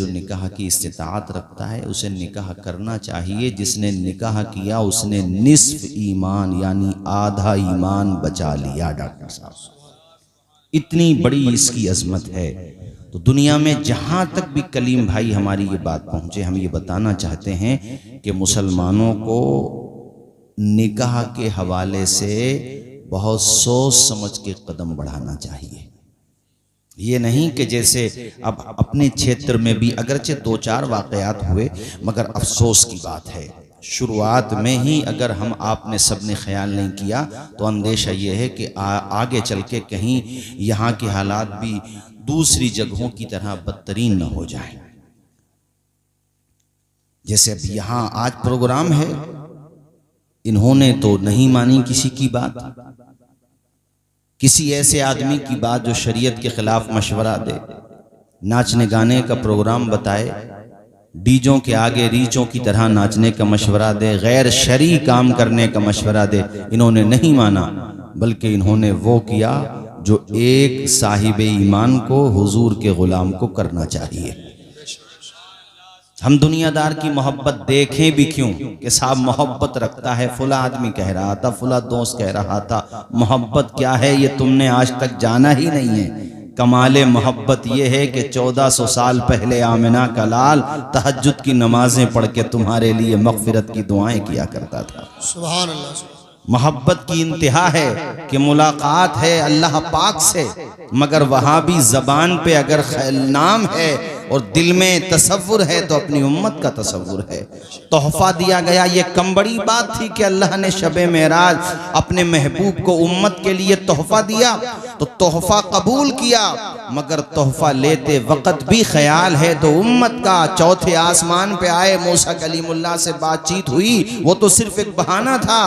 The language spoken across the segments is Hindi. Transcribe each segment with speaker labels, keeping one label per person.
Speaker 1: जो निकाह की इस्तिताअत रखता है उसे निकाह करना चाहिए। जिसने निकाह किया उसने निस्फ ईमान यानी आधा ईमान बचा लिया। डॉक्टर साहब, इतनी बड़ी इसकी अजमत है। तो दुनिया में जहां तक भी कलीम भाई हमारी ये बात पहुंचे, हम ये बताना चाहते हैं कि मुसलमानों को निकाह के हवाले से बहुत सोच समझ के कदम बढ़ाना चाहिए। ये नहीं कि जैसे अब अपने क्षेत्र में भी अगरचे 2-4 वाकयात हुए, मगर अफसोस की बात है शुरुआत में ही अगर हम आपने सबने ख्याल नहीं किया तो अंदेशा ये है कि आगे चल के कहीं यहाँ के हालात भी दूसरी जगहों की तरह बदतरीन न हो जाए। जैसे अब यहाँ आज प्रोग्राम है, इन्होंने तो नहीं मानी किसी की बात, किसी ऐसे आदमी की बात जो शरीयत के खिलाफ मशवरा दे, नाचने गाने का प्रोग्राम बताए, डीजों के आगे रीचों की तरह नाचने का मशवरा दे, गैर शरई काम करने का मशवरा दे। इन्होंने नहीं माना, बल्कि इन्होंने वो किया जो एक साहिब ईमान को, हुजूर के गुलाम को करना चाहिए। हम दुनियादार की मोहब्बत देखें भी क्यों कि साहब मोहब्बत रखता है, फुला आदमी कह रहा था, फुला दोस्त कह रहा था। मोहब्बत क्या है ये तुमने आज तक जाना ही नहीं है। कमाले मोहब्बत ये है कि 1400 साल पहले आमिना का लाल तहज्जुद की नमाजें पढ़ के तुम्हारे लिए मगफिरत की दुआएं किया करता था। सुभान अल्लाह। मोहब्बत की इंतहा है कि मुलाकात है अल्लाह पाक से, मगर वहां भी जबान पे अगर नाम है और दिल में तसव्वुर है तो अपनी उम्मत का तसव्वुर है। तोहफा दिया गया, ये कम बड़ी बात थी कि अल्लाह ने शबे मेराज अपने महबूब को उम्मत के लिए तोहफा दिया, तो तोहफा कबूल किया, मगर तोहफा लेते वक्त भी ख्याल है तो उम्मत का। चौथे आसमान पे आए, मूसा कलीमुल्लाह से बातचीत हुई, वो तो सिर्फ एक बहाना था,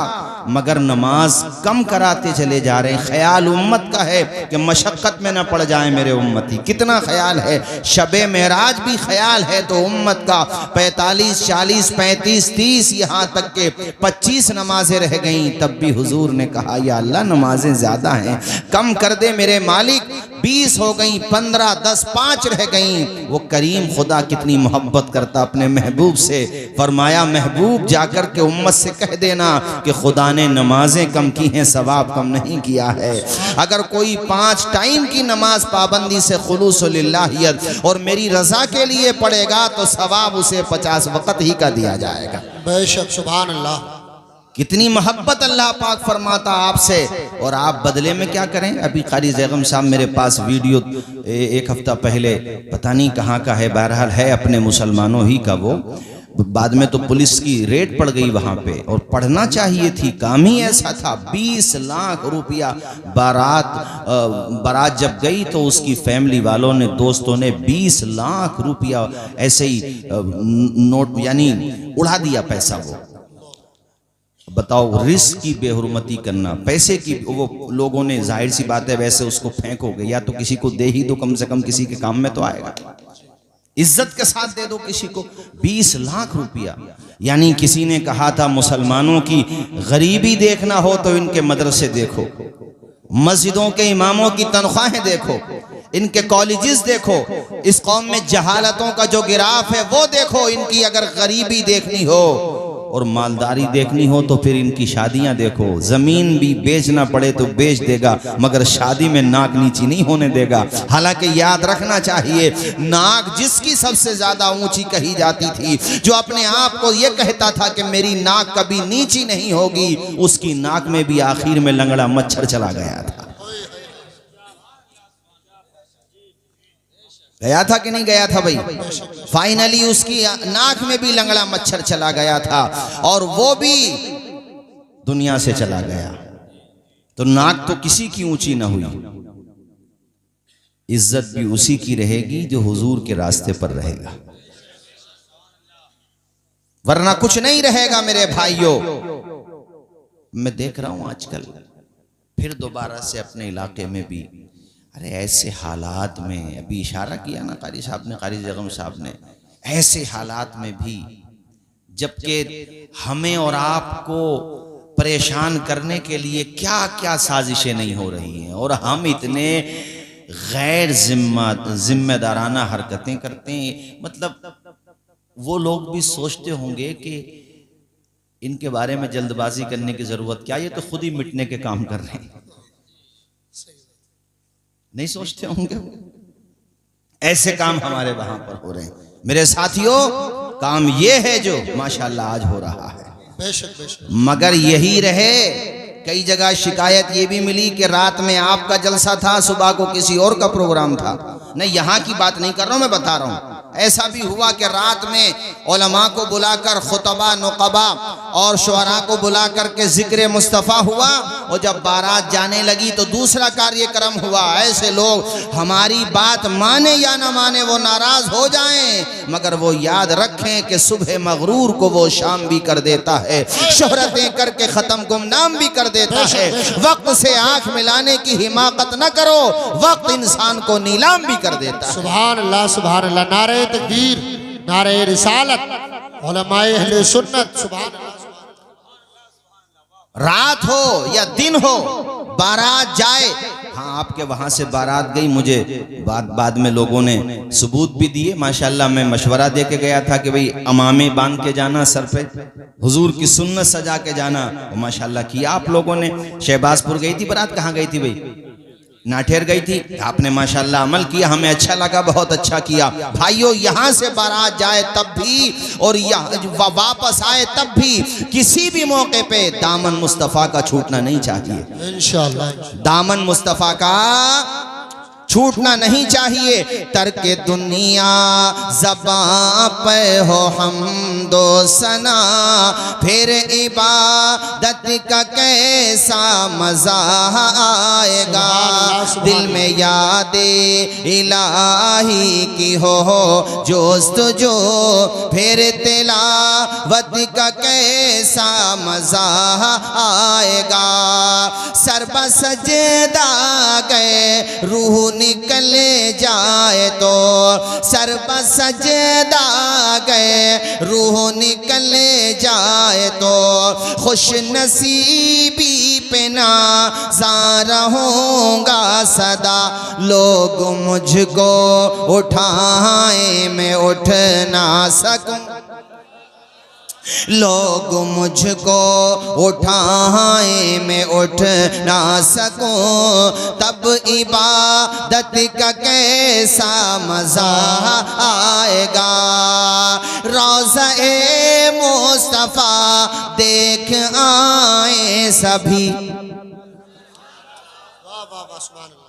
Speaker 1: मगर नमाज कम कराते चले जा रहे हैं। ख्याल उम्मत का है कि मशक्कत में न पड़ जाए मेरे उम्मती, कितना ख्याल है। शबे मेराज भी ख्याल है तो उम्मत का 45, 40, 35, 30, यहाँ तक के 25 नमाजें रह गईं, तब भी हुजूर ने कहा या अल्लाह नमाजें ज्यादा हैं, कम कर दे मेरे मालिक। 20 हो गई, 15, 10, 5 रह गई। वो करीम खुदा कितनी मोहब्बत करता अपने महबूब से। फरमाया महबूब जाकर के उम्मत से कह देना कि खुदा ने नमाजें कम की हैं, सवाब कम नहीं किया है। अगर कोई 5 टाइम की नमाज पाबंदी से खुलूस लिल्लाहियत और मेरी रजा के लिए पढ़ेगा तो सवाब उसे 50 वक्त ही का दिया जाएगा। बेशक, सुभान अल्लाह। कितनी मोहब्बत अल्लाह पाक फरमाता आपसे, और आप बदले में क्या करें। अभी कारी जैगम साहब मेरे पास वीडियो एक हफ्ता पहले पता नहीं कहाँ का है, बहरहाल है अपने मुसलमानों ही का। वो बाद में तो पुलिस की रेड पड़ गई वहां पे, और पढ़ना चाहिए थी, काम ही ऐसा था। 20 लाख रुपया बारात जब गई तो उसकी फैमिली वालों ने, दोस्तों ने 20 लाख रुपया ऐसे ही नोट यानी उड़ा दिया पैसा। वो बताओ, रिस्क की बेहुरमती करना, पैसे की। वो लोगों ने, जाहिर सी बात है, वैसे उसको फेंकोगे या तो किसी को दे ही दो, कम से कम किसी के काम में तो आएगा। इज्जत के साथ दे दो किसी को। 20 लाख रुपया, यानी किसी ने कहा था मुसलमानों की गरीबी देखना हो तो इनके मदरसे देखो, मस्जिदों के इमामों की तनख्वाहें देखो, इनके कॉलेजेस देखो, इस कौम में जहालतों का जो गिराफ है वो देखो। इनकी अगर गरीबी देखनी हो और मालदारी देखनी हो तो फिर इनकी शादियां देखो। जमीन भी बेचना पड़े तो बेच देगा, मगर शादी में नाक नीची नहीं होने देगा। हालांकि याद रखना चाहिए, नाक जिसकी सबसे ज्यादा ऊंची कही जाती थी, जो अपने आप को यह कहता था कि मेरी नाक कभी नीची नहीं होगी, उसकी नाक में भी आखिर में लंगड़ा मच्छर चला गया था। गया था कि नहीं गया था भाई? फाइनली उसकी नाक में भी लंगड़ा मच्छर चला गया था, और वो भी दुनिया से चला गया। तो नाक तो किसी की ऊंची ना हुई, इज्जत भी उसी की रहेगी जो हुजूर के रास्ते पर रहेगा, वरना कुछ नहीं रहेगा मेरे भाइयों। मैं देख रहा हूं आजकल फिर दोबारा से अपने इलाके में भी, अरे ऐसे हालात में, अभी इशारा किया ना कारी साहब ने, कारी जगम साहब ने, ऐसे हालात में भी जबकि हमें और आपको परेशान करने के लिए क्या क्या साजिशें नहीं हो रही हैं, और हम इतने गैर जिम्मेदाराना हरकतें करते हैं। मतलब वो लोग भी सोचते होंगे कि इनके बारे में जल्दबाजी करने की जरूरत क्या, ये तो खुद ही मिटने के काम कर रहे हैं। नहीं सोचते होंगे? ऐसे काम हमारे वहां पर हो रहे हैं मेरे साथियों। काम ये है जो माशाल्लाह आज हो रहा है।
Speaker 2: बेशक बेशक।
Speaker 1: मगर यही रहे, कई जगह शिकायत ये भी मिली कि रात में आपका जलसा था, सुबह को किसी और का प्रोग्राम था। नहीं, यहाँ की बात नहीं कर रहा हूं, मैं बता रहा हूं। ऐसा भी हुआ कि रात में उलमा को बुलाकर खुतबा नुकबा और शुअरा को बुला करके जिक्र मुस्तफ़ा हुआ, और जब बारात जाने लगी तो दूसरा कार्यक्रम हुआ। ऐसे लोग हमारी बात माने या ना माने वो नाराज हो जाएं, मगर वो याद रखें कि सुबह मगरूर को वो शाम भी कर देता है, शोहरतें करके ख़त्म गुमनाम भी कर देता है। वक्त से आंख मिलाने की हिमाकत न करो, वक्त इंसान को नीलाम भी कर देता है।
Speaker 2: सुभान अल्लाह सुभान अल्लाह। नारे तकबीर, नारे रिसालत, उलमाए अहले सुन्नत। सुभान अल्लाह।
Speaker 1: रात हो या दिन हो, बारात जाए। हाँ, आपके वहां से बारात गई, मुझे बाद में लोगों ने सबूत भी दिए माशाल्लाह। मैं मशवरा दे के गया था कि भाई अमामे बांध के जाना, सर पे हुजूर की सुन्नत सजा के जाना, माशाल्लाह किया आप लोगों ने। शहबाजपुर गई थी बारात, कहाँ गई थी भाई? नाठेर गई थी। आपने माशाल्लाह अमल किया, हमें अच्छा लगा, बहुत अच्छा किया। भाइयों, यहाँ से बारात जाए तब भी और वापस आए तब भी किसी भी मौके पे दामन मुस्तफ़ा का छूटना नहीं चाहिए।
Speaker 2: इंशाअल्लाह
Speaker 1: दामन मुस्तफ़ा का छूटना नहीं चाहिए। तर्के दुनिया ज़बां पे हो हमदो सना, फिर इबादत का कैसा मज़ा आएगा। दिल में यादे इलाही की हो जोस्तजो, फिर तिलावत का कैसा मज़ा आएगा। सर पर सजदा गए रूह निकले जाए तो, सर पर सजदा गए रूह निकले जाए तो, खुश नसीबी पे नाज़ार रहूँगा सदा। लोग मुझको उठाए मैं उठ ना सकूं, लोग मुझको उठाए मैं उठ ना सकूं, तब इबादत का कैसा मज़ा आएगा। रोज़ा-ए मुस्तफ़ा देख आए सभी,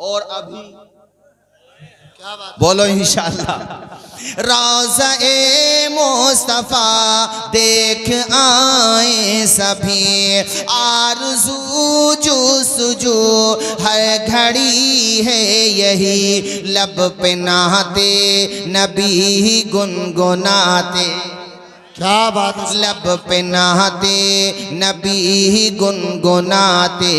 Speaker 1: और अभी क्या बात बोलो इंशाअल्लाह। रोज़ा-ए मुस्तफ़ा देख आए सभी, आरज़ू जुस्तजू हर घड़ी है यही, लब पे नहाते नबी गुनगुनाते।
Speaker 2: क्या बात।
Speaker 1: लब पे नहाते नबी गुनगुनाते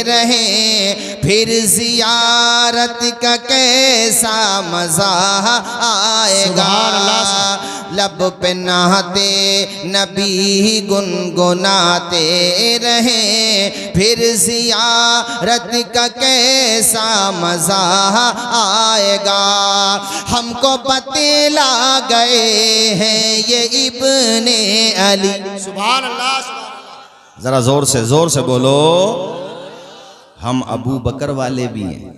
Speaker 1: रहे, फिर जियारत का कैसा मज़ा आएगा। लब पे नहाते नबी गुनगुनाते रहे, फिर जियारत का कैसा मज़ा आएगा। हमको बतला गए हैं ये इब्ने अली।
Speaker 2: सुभान अल्लाह।
Speaker 1: जरा जोर से बोलो। हम अबू बकर वाले भी हैं,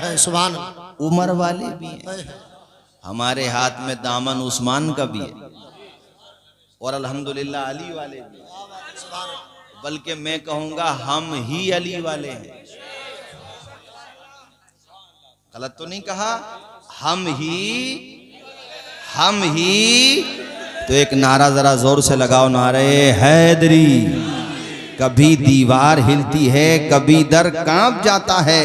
Speaker 2: है सुभान अल्लाह।
Speaker 1: उमर वाले भी हैं, हमारे हाथ में दामन उस्मान का भी है, और अल्हम्दुलिल्लाह अली वाले भी हैं। बल्कि मैं कहूँगा हम ही अली वाले हैं। गलत तो नहीं कहा? हम ही। तो एक नारा जरा जोर से लगाओ, नारे हैदरी। कभी दीवार हिलती है, कभी दर कांप जाता है,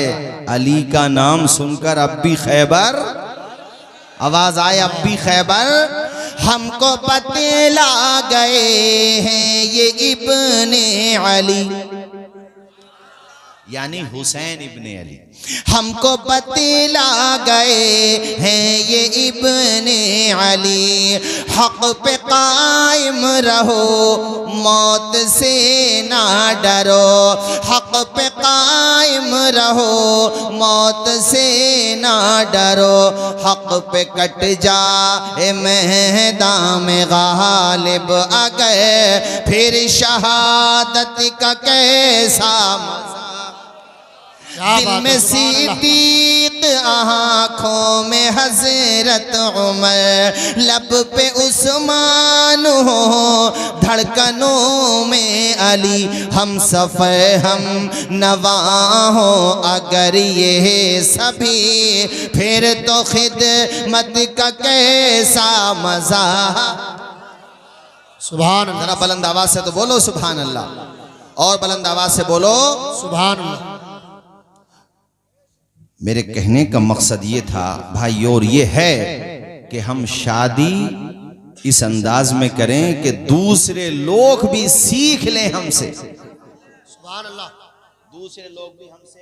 Speaker 1: अली का नाम सुनकर अब भी खैबर, आवाज आए अब भी खैबर। हमको बतला गए हैं ये इब्ने अली, यानी हुसैन इब्ने अली।
Speaker 3: हमको बतला गए हैं ये इब्ने अली, हक पे कायम रहो मौत से ना डरो, हक पे कायम रहो मौत से ना डरो, हक पे कट जाए मैदान में गालिब अगर फिर शहादत का कैसा मजा। दिल में सिद्दीक आँखों में हजरत उमर, लब पे उस्मान हो धड़कनों में अली, हम सफ़र हम नवा हो अगर ये सभी, फिर तो खिदमत का कैसा मजा।
Speaker 2: सुभान अल्लाह,
Speaker 1: जरा बुलंद आवाज से तो बोलो सुभान अल्लाह, और बुलंद आवाज से बोलो।
Speaker 2: सुभान अल्लाह।
Speaker 1: मेरे कहने का मकसद ये था भाई, और ये है कि हम शादी इस अंदाज में करें कि दूसरे लोग भी सीख लें हमसे,
Speaker 2: सुभान अल्लाह।
Speaker 1: दूसरे लोग भी हमसे।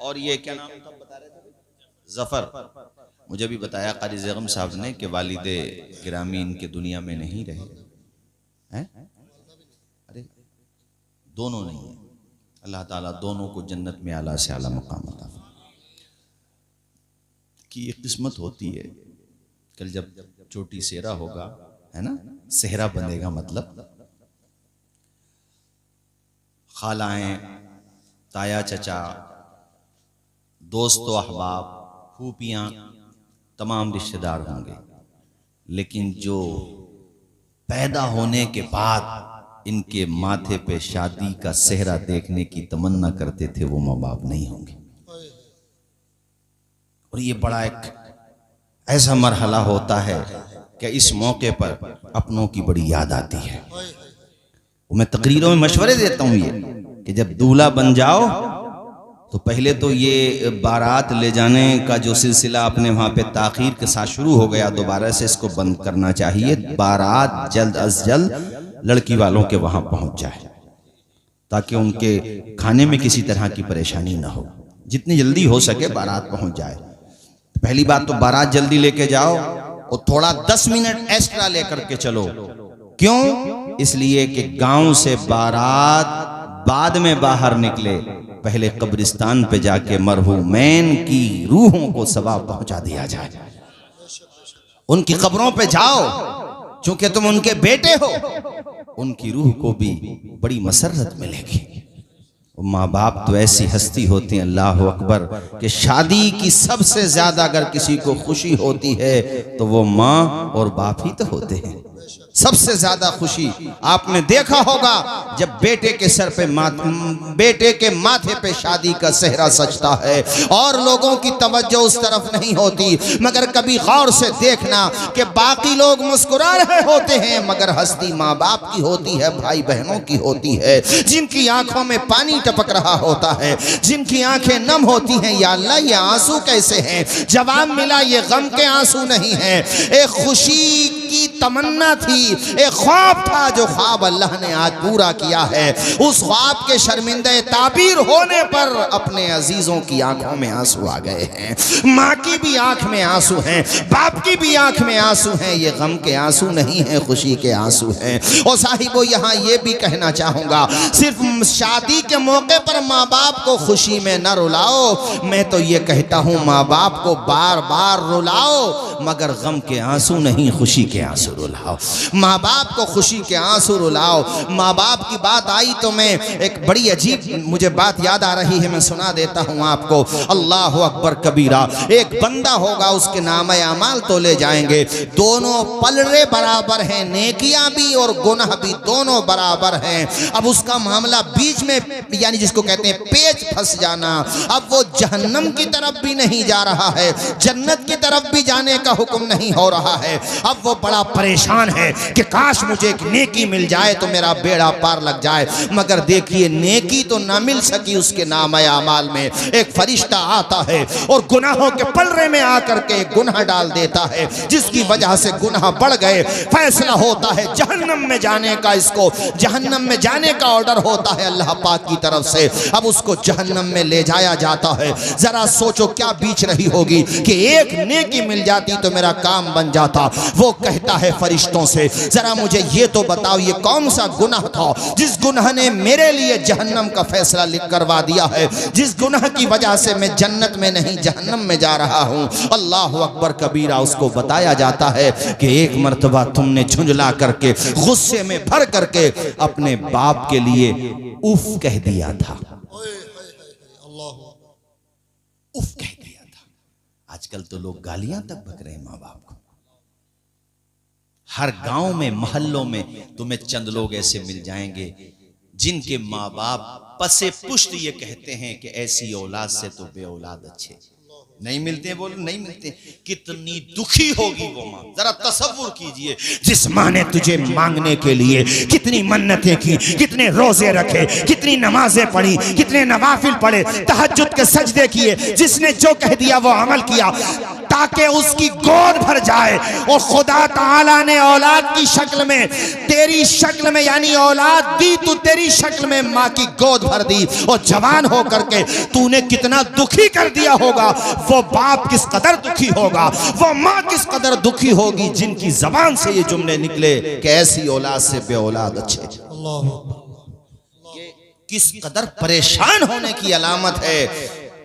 Speaker 1: और ये क्या नाम था बता रहे थे? जफर। मुझे भी बताया कारी ज़ग़म साहब ने कि वालिदे गिरामी इनके दुनिया में नहीं रहे हैं। अरे दोनों नहीं है, अल्लाह ताला दोनों को जन्नत में आला से आला मकाम अता फरमाए। कि एक किस्मत होती है, कल जब चोटी सेहरा होगा, है ना, सेहरा बनेगा मतलब खालाएं, ताया चचा, दोस्तों अहबाब, फूफियाँ, तमाम रिश्तेदार होंगे, लेकिन जो पैदा होने के बाद इनके माथे पे शादी का सेहरा देखने की तमन्ना करते थे वो माँ बाप नहीं होंगे। और ये बड़ा एक ऐसा मरहला होता है कि इस मौके पर अपनों की बड़ी याद आती है। मैं तकरीरों में मशवरे देता हूँ ये कि जब दूल्हा बन जाओ तो पहले तो ये बारात ले जाने का जो सिलसिला अपने वहाँ पे ताख़ीर के साथ शुरू हो गया, दोबारा से इसको बंद करना चाहिए। बारात जल्द अज जल्द लड़की वालों के वहाँ पहुँच जाए ताकि उनके खाने में किसी तरह की परेशानी ना हो, जितनी जल्दी हो सके बारात पहुँच जाए। पहली बात तो बारात जल्दी लेके जाओ और थोड़ा 10 मिनट एक्स्ट्रा लेकर के चलो। क्यों? इसलिए कि गांव से बारात बाद में बाहर निकले, पहले कब्रिस्तान पे जाके मरहूमैन की रूहों को सवाब पहुंचा दिया जाए। उनकी कब्रों पे जाओ, चूंकि तुम उनके बेटे हो, उनकी रूह को भी बड़ी मसरत मिलेगी। माँ बाप तो ऐसी हस्ती होती हैं, अल्लाह अकबर, कि शादी की सबसे ज्यादा अगर किसी को खुशी होती है तो वो माँ और बाप ही तो होते हैं। सबसे ज्यादा खुशी आपने देखा होगा जब बेटे के सर पे बेटे के माथे पे शादी का सेहरा सजता है और लोगों की तवज्जो उस तरफ नहीं होती, मगर कभी गौर से देखना कि बाकी लोग मुस्कुरा रहे होते हैं मगर हस्ती माँ बाप की होती है, भाई बहनों की होती है, जिनकी आंखों में पानी टपक रहा होता है, जिनकी आंखें नम होती हैं। या अल्लाह, ये आंसू कैसे हैं? जवाब मिला, ये गम के आंसू नहीं है, एक खुशी की तमन्ना थी, एक ख्वाब था जो ख्वाब अल्लाह ने आज पूरा किया है। उस ख्वाब के शर्मिंदे ताबीर होने पर अपने अजीजों की आंखों में आंसू आ गए हैं। माँ की भी आंख में आंसू हैं, बाप की भी आंख में आंसू हैं। ये गम के आंसू नहीं हैं, खुशी के आंसू हैं। और साहिबो, यहाँ ये भी कहना चाहूँगा, सिर्फ शादी के मौके पर माँ बाप को खुशी में न रुलाओ, मैं तो ये कहता हूँ माँ बाप को बार बार रुलाओ, मगर गम के आंसू नहीं, खुशी के आंसू रुलाओ। माँ बाप को खुशी के आंसू रुलाओ। माँ बाप की बात आई तो मैं एक बड़ी अजीब मुझे बात याद आ रही है, मैं सुना देता हूँ आपको। अल्लाह अकबर कबीरा, एक बंदा होगा, उसके नामे अमाल तो ले जाएंगे, दोनों पलड़े बराबर हैं, नेकियां भी और गुनाह भी दोनों बराबर हैं। अब उसका मामला बीच में, यानी जिसको कहते हैं पेच फंस जाना। अब वो जहन्नम की तरफ भी नहीं जा रहा है, जन्नत की तरफ भी जाने का हुक्म नहीं हो रहा है। अब वो बड़ा
Speaker 3: परेशान है कि काश मुझे एक नेकी मिल जाए तो मेरा बेड़ा पार लग जाए। मगर देखिए नेकी तो ना मिल सकी, उसके नाम अमाल में एक फरिश्ता आता है और गुनाहों के पलरे में आकर के गुनाह डाल देता है, जिसकी वजह से गुनाह बढ़ गए। फैसला होता है जहन्नम में जाने का, इसको जहन्नम में जाने का ऑर्डर होता है अल्लाह पाक की तरफ से। अब उसको जहन्नम में ले जाया जाता है। जरा सोचो क्या बीच रही होगी कि एक नेकी मिल जाती तो मेरा काम बन जाता। वो कहता है फरिश्तों से, जरा मुझे ये तो बताओ ये कौन सा गुनाह था जिस गुनाह ने मेरे लिए जहन्नम का फैसला लिख करवा दिया है, जिस गुनाह की वजह से मैं जन्नत में नहीं जहन्नम में जा रहा हूँ। अल्लाह अकबर कबीरा। उसको बताया जाता है कि एक मर्तबा तुमने झुंझला करके गुस्से में भर करके अपने बाप के लिए उफ कह दिया था। उफ कह दिया था। आजकल तो लोग गालियां तक बक रहे हैं माँ बाप को। हर गांव में मोहल्लों में तुम्हें चंद लोग ऐसे मिल जाएंगे जिनके माँ बाप पसे पुष्ट ये कहते हैं कि ऐसी औलाद से तो बे औलाद अच्छे। नहीं मिलते, बोलो नहीं मिलते। कितनी दुखी होगी वो माँ, जरा तसव्वुर कीजिए। जिस माँ ने तुझे मांगने के लिए कितनी मन्नतें की, कितने रोजे रखे, कितनी नमाजें पढ़ी, कितने नवाफिल पढ़े, तहज्जुद के सजदे किए, जिसने जो कह दिया वो अमल किया ताकि उसकी गोद भर जाए। और खुदा ताला ने औलाद की शक्ल में, तेरी शक्ल में यानी औलाद दी तो तेरी शक्ल में माँ की गोद भर दी और जवान होकर के तूने कितना दुखी कर दिया होगा। वो बाप किस कदर दुखी होगा, वो माँ किस कदर दुखी होगी जिनकी जबान से ये जुमले निकले कि ऐसी औलाद से बे औलाद अच्छे। किस कदर परेशान होने की अलामत है।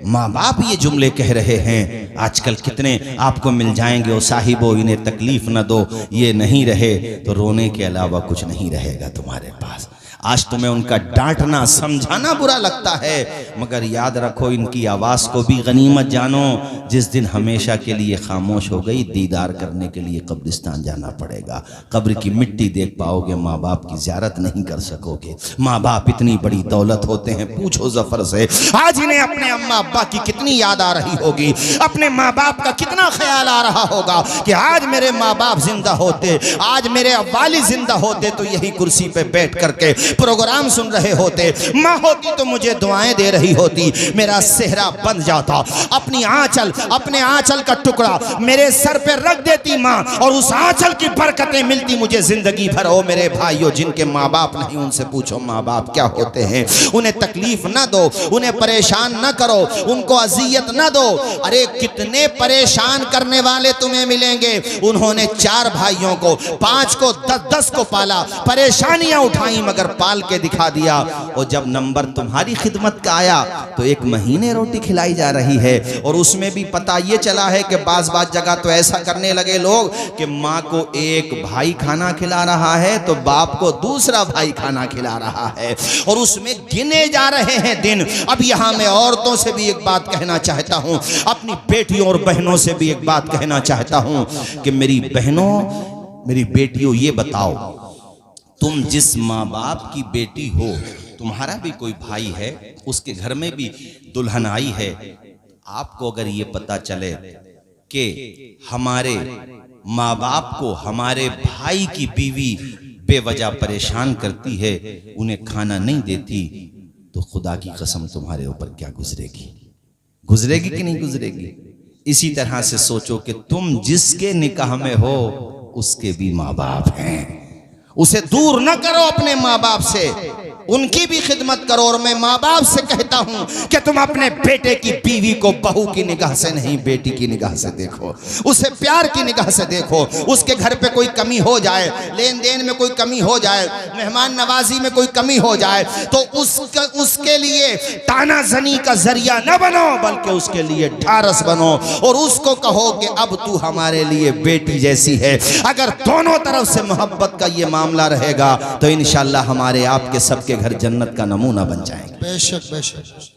Speaker 3: माँ बाप ये जुमले कह रहे हैं। आजकल कितने आपको मिल जाएंगे, ओ साहिबो इन्हें तकलीफ न दो, ये नहीं रहे तो रोने के अलावा कुछ नहीं रहेगा तुम्हारे पास। आज तुम्हें उनका डांटना समझाना बुरा लगता है, मगर याद रखो इनकी आवाज़ को भी गनीमत जानो। जिस दिन हमेशा के लिए खामोश हो गई, दीदार करने के लिए कब्रिस्तान जाना पड़ेगा। कब्र की मिट्टी देख पाओगे, माँ बाप की ज़ियारत नहीं कर सकोगे। माँ बाप इतनी बड़ी दौलत होते हैं, पूछो जफर से आज इन्हें अपने अम्मा अब्बा की कितनी याद आ रही होगी, अपने माँ बाप का कितना ख्याल आ रहा होगा कि आज मेरे माँ बाप जिंदा होते, आज मेरे वालिद जिंदा होते तो यही कुर्सी पे बैठ करके प्रोग्राम सुन रहे होते। माँ होती तो मुझे दुआएं दे रही होती, मेरा सेहरा बंध जाता। अपनी आंचल, अपने आंचल का टुकड़ा मेरे सर पे रख देती माँ और उस आंचल की बरकतें मिलती मुझे जिंदगी भर। ओ मेरे भाइयों, जिनके माँ बाप नहीं उनसे पूछो माँ बाप क्या होते हैं। उन्हें तकलीफ ना दो, उन्हें परेशान ना करो, उनको अजियत ना दो। अरे कितने परेशान करने वाले तुम्हें मिलेंगे। उन्होंने 4 भाइयों को, 5 को, 10 को पाला, परेशानियां उठाई मगर पाल के दिखा दिया। और जब नंबर तुम्हारी खिदमत का आया तो 1 महीने रोटी खिलाई जा रही है। और उसमें भी पता ये चला है कि बाज जगह तो ऐसा करने लगे लोग कि माँ को एक भाई खाना खिला रहा है तो बाप को दूसरा भाई खाना खिला रहा है, और उसमें गिने जा रहे हैं दिन। अब यहाँ मैं औरतों से भी एक बात कहना चाहता हूँ, अपनी बेटियों और बहनों से भी एक बात कहना चाहता हूँ कि मेरी बहनों, मेरी बेटियों, ये बताओ, तुम जिस माँ बाप की बेटी हो, तुम्हारा भी कोई भाई है, उसके घर में भी दुल्हन आई है। आपको अगर ये पता चले कि हमारे माँ बाप को हमारे भाई की बीवी बेवजह परेशान करती है, उन्हें खाना नहीं देती, तो खुदा की कसम तुम्हारे ऊपर क्या गुजरेगी, गुजरेगी कि नहीं गुजरेगी। इसी तरह से सोचो कि तुम जिसके निकाह में हो उसके भी माँ बाप हैं, उसे दूर न करो अपने माँ बाप से, उनकी भी खिदमत करो। और मैं माँ बाप से कहता हूँ कि तुम अपने बेटे की बीवी को बहू की निगाह से नहीं, बेटी की निगाह से देखो, उसे प्यार की निगाह से देखो। उसके घर पे कोई कमी हो जाए, लेन देन में कोई कमी हो जाए, मेहमान नवाजी में कोई कमी हो जाए, तो उसके लिए ताना जनी का जरिया न बनो, बल्कि उसके लिए ढारस बनो और उसको कहो कि अब तू हमारे लिए बेटी जैसी है। अगर दोनों तरफ से मोहब्बत का ये मामला रहेगा तो इंशाअल्लाह हमारे आपके सबके घर जन्नत का नमूना बन जाएंगे।
Speaker 2: बेशक बेशक।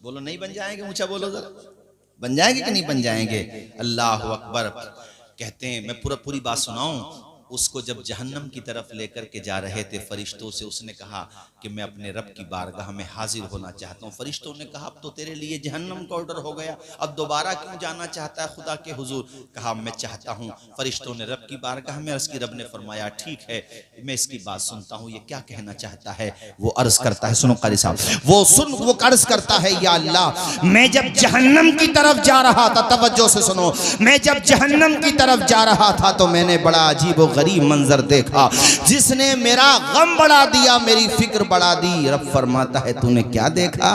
Speaker 3: बोलो नहीं बन जाएंगे, ऊंचा बोलो जरा, बन जाएंगे कि नहीं बन जाएंगे। अल्लाह अकबर। कहते हैं, मैं पूरी बात सुनाऊं,
Speaker 1: उसको जब जहन्नम की तरफ लेकर के जा रहे थे फरिश्तों से, उसने कहा कि मैं अपने रब की बारगाह में हाजिर होना चाहता हूँ। फरिश्तों ने कहा अब तो तेरे लिए जहन्नम का ऑर्डर हो गया, अब दोबारा क्यों जाना चाहता है खुदा के हुजूर? कहा मैं चाहता हूँ। फरिश्तों ने रब की बारगाह में अर्ज की, रब ने फरमाया ठीक है मैं इसकी बात सुनता हूँ, ये क्या कहना चाहता है? वो अर्ज करता है, सुनो कारी साहब, वो अर्ज करता है, या अल्लाह मैं जब जहन्नम की तरफ जा रहा था, तवज्जो से सुनो, मैं जब जहन्नम की तरफ जा रहा था तो मैंने बड़ा अजीब व गरीब मंजर देखा जिसने मेरा गम बढ़ा दिया, मेरी फिक्र बढ़ा दी। रब फरमाता है तूने क्या देखा?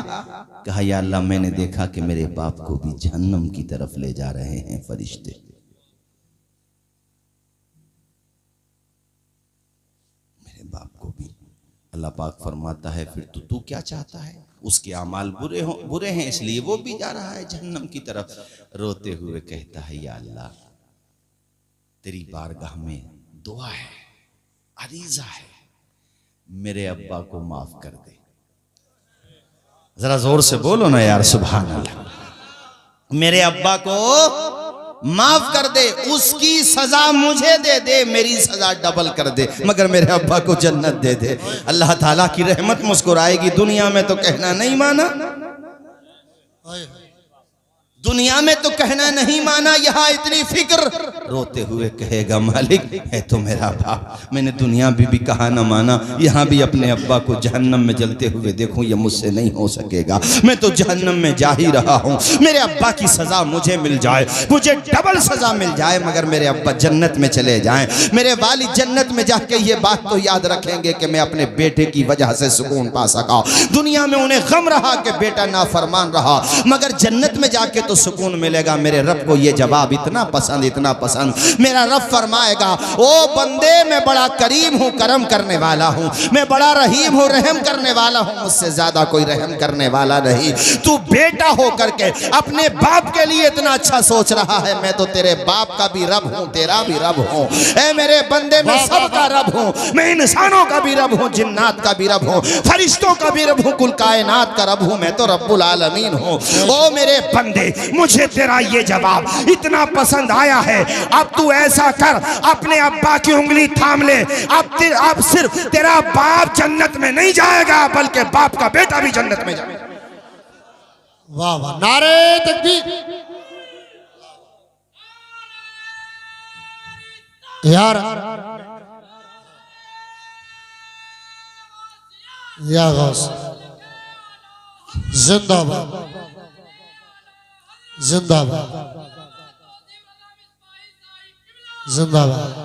Speaker 1: कहा या अल्लाह मैंने देखा कि मेरे बाप को भी जहन्नम की तरफ ले जा रहे हैं फरिश्ते। मेरे बाप को भी। अल्लाह पाक फरमाता है फिर तू क्या चाहता है? उसके अमाल बुरे हैं इसलिए वो भी जा रहा है जहन्नम की तरफ। रोते हुए कहता है या अल्लाह तेरी बारगाह में दुआ है, अरीजा है, मेरे अब्बा को माफ कर दे। जरा जोर से बोलो ना यार सुभान अल्लाह। मेरे अब्बा को माफ कर दे, उसकी सजा मुझे दे दे, मेरी सजा डबल कर दे, मगर मेरे अब्बा को जन्नत दे दे। अल्लाह ताला की रहमत मुस्कुराएगी। दुनिया में तो कहना नहीं माना, दुनिया में तो कहना नहीं माना, यहाँ इतनी फिक्र। रोते हुए कहेगा मालिक है तो मेरा बाप, मैंने दुनिया भी कहा ना माना, यहाँ भी अपने अब्बा को जहन्नम में जलते हुए देखूं, ये मुझसे नहीं हो सकेगा। मैं तो जहन्नम में जा ही रहा हूँ, मेरे अब्बा की सजा मुझे मिल जाए, मुझे डबल सजा मिल जाए, मगर मेरे अब्बा जन्नत में चले जाएं, मेरे वालिद जन्नत में जाके ये बात तो याद रखेंगे कि मैं अपने बेटे की वजह से सुकून पा सका। दुनिया में उन्हें गम रहा कि बेटा नाफरमान रहा, मगर जन्नत में जाके तो सुकून मिलेगा। मेरे रब को ये जवाब इतना पसंद, इतना पसंद। मेरा रब फरमाएगा ओ बंदे मैं बड़ा करीम हूँ, करम करने वाला हूँ, मैं बड़ा रहीम हूँ, रहम करने वाला हूँ, मुझसे ज्यादा कोई रहम करने वाला नहीं। तू बेटा हो करके अपने बाप के लिए इतना अच्छा सोच रहा है, मैं तो तेरे बाप का भी रब हूँ, तेरा भी रब हूँ। ऐ मेरे बंदे मैं सबका रब हूँ, मैं इंसानों का भी रब हूँ, जिन्नात का भी रब हूँ, फरिश्तों का भी रब हूँ, कुल कायनात का रब हूँ, मैं तो रब्बुल आलमीन हूँ। ओ मेरे बंदे मुझे तेरा ये जवाब इतना पसंद आया है, अब तू ऐसा कर अपने अब्बा की उंगली थाम ले। अब सिर्फ तेरा बाप जन्नत में नहीं जाएगा बल्कि बाप का बेटा भी जन्नत में जाएगा।
Speaker 2: वाह वाह, नारे तकबीर। यार या गौस जिंदाबाद, जिंदाबाद, जिंदाबाद।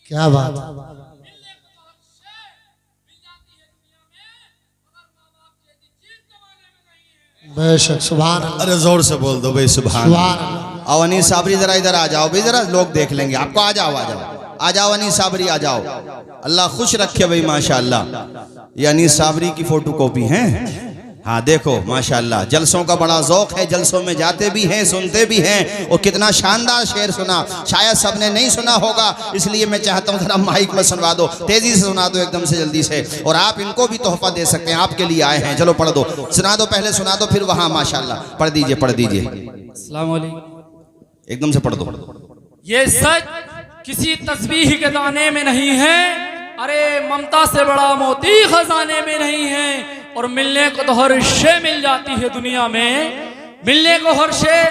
Speaker 2: क्या बात, बेशक सुभान अल्लाह।
Speaker 1: अरे जोर से बोल दो भाई सुभान
Speaker 2: सुभान।
Speaker 1: आओ अनीस साबरी जरा इधर आ जाओ भाई, जरा लोग देख लेंगे आपको। आ जाओ आ जाओ आ जाओ अनीस साबरी आ जाओ, अल्लाह खुश रखे भाई माशाअल्लाह। ये अनीस साबरी की फोटो कॉपी है। हाँ देखो माशाअल्लाह, जलसों का बड़ा ज़ौक़ है, जलसों में जाते भी हैं, सुनते भी हैं। और कितना शानदार शेर सुना, शायद सबने नहीं सुना होगा, इसलिए मैं चाहता हूँ जरा माइक में सुनवा दो, तेज़ी से सुना दो, एकदम से जल्दी से। और आप इनको भी तोहफा दे सकते हैं, आपके लिए आए हैं। चलो पढ़ दो, सुना दो, पहले सुना दो फिर वहाँ माशाअल्लाह पढ़ दीजिए, पढ़ दीजिए,
Speaker 4: अस्सलाम वालेकुम।
Speaker 1: एकदम से पढ़ दो।
Speaker 4: ये सच किसी तस्बीह के दाने में नहीं है, अरे ममता से बड़ा मोती खजाने में नहीं है। और मिलने को तो हर शे मिल जाती है दुनिया में, मिलने को हर शे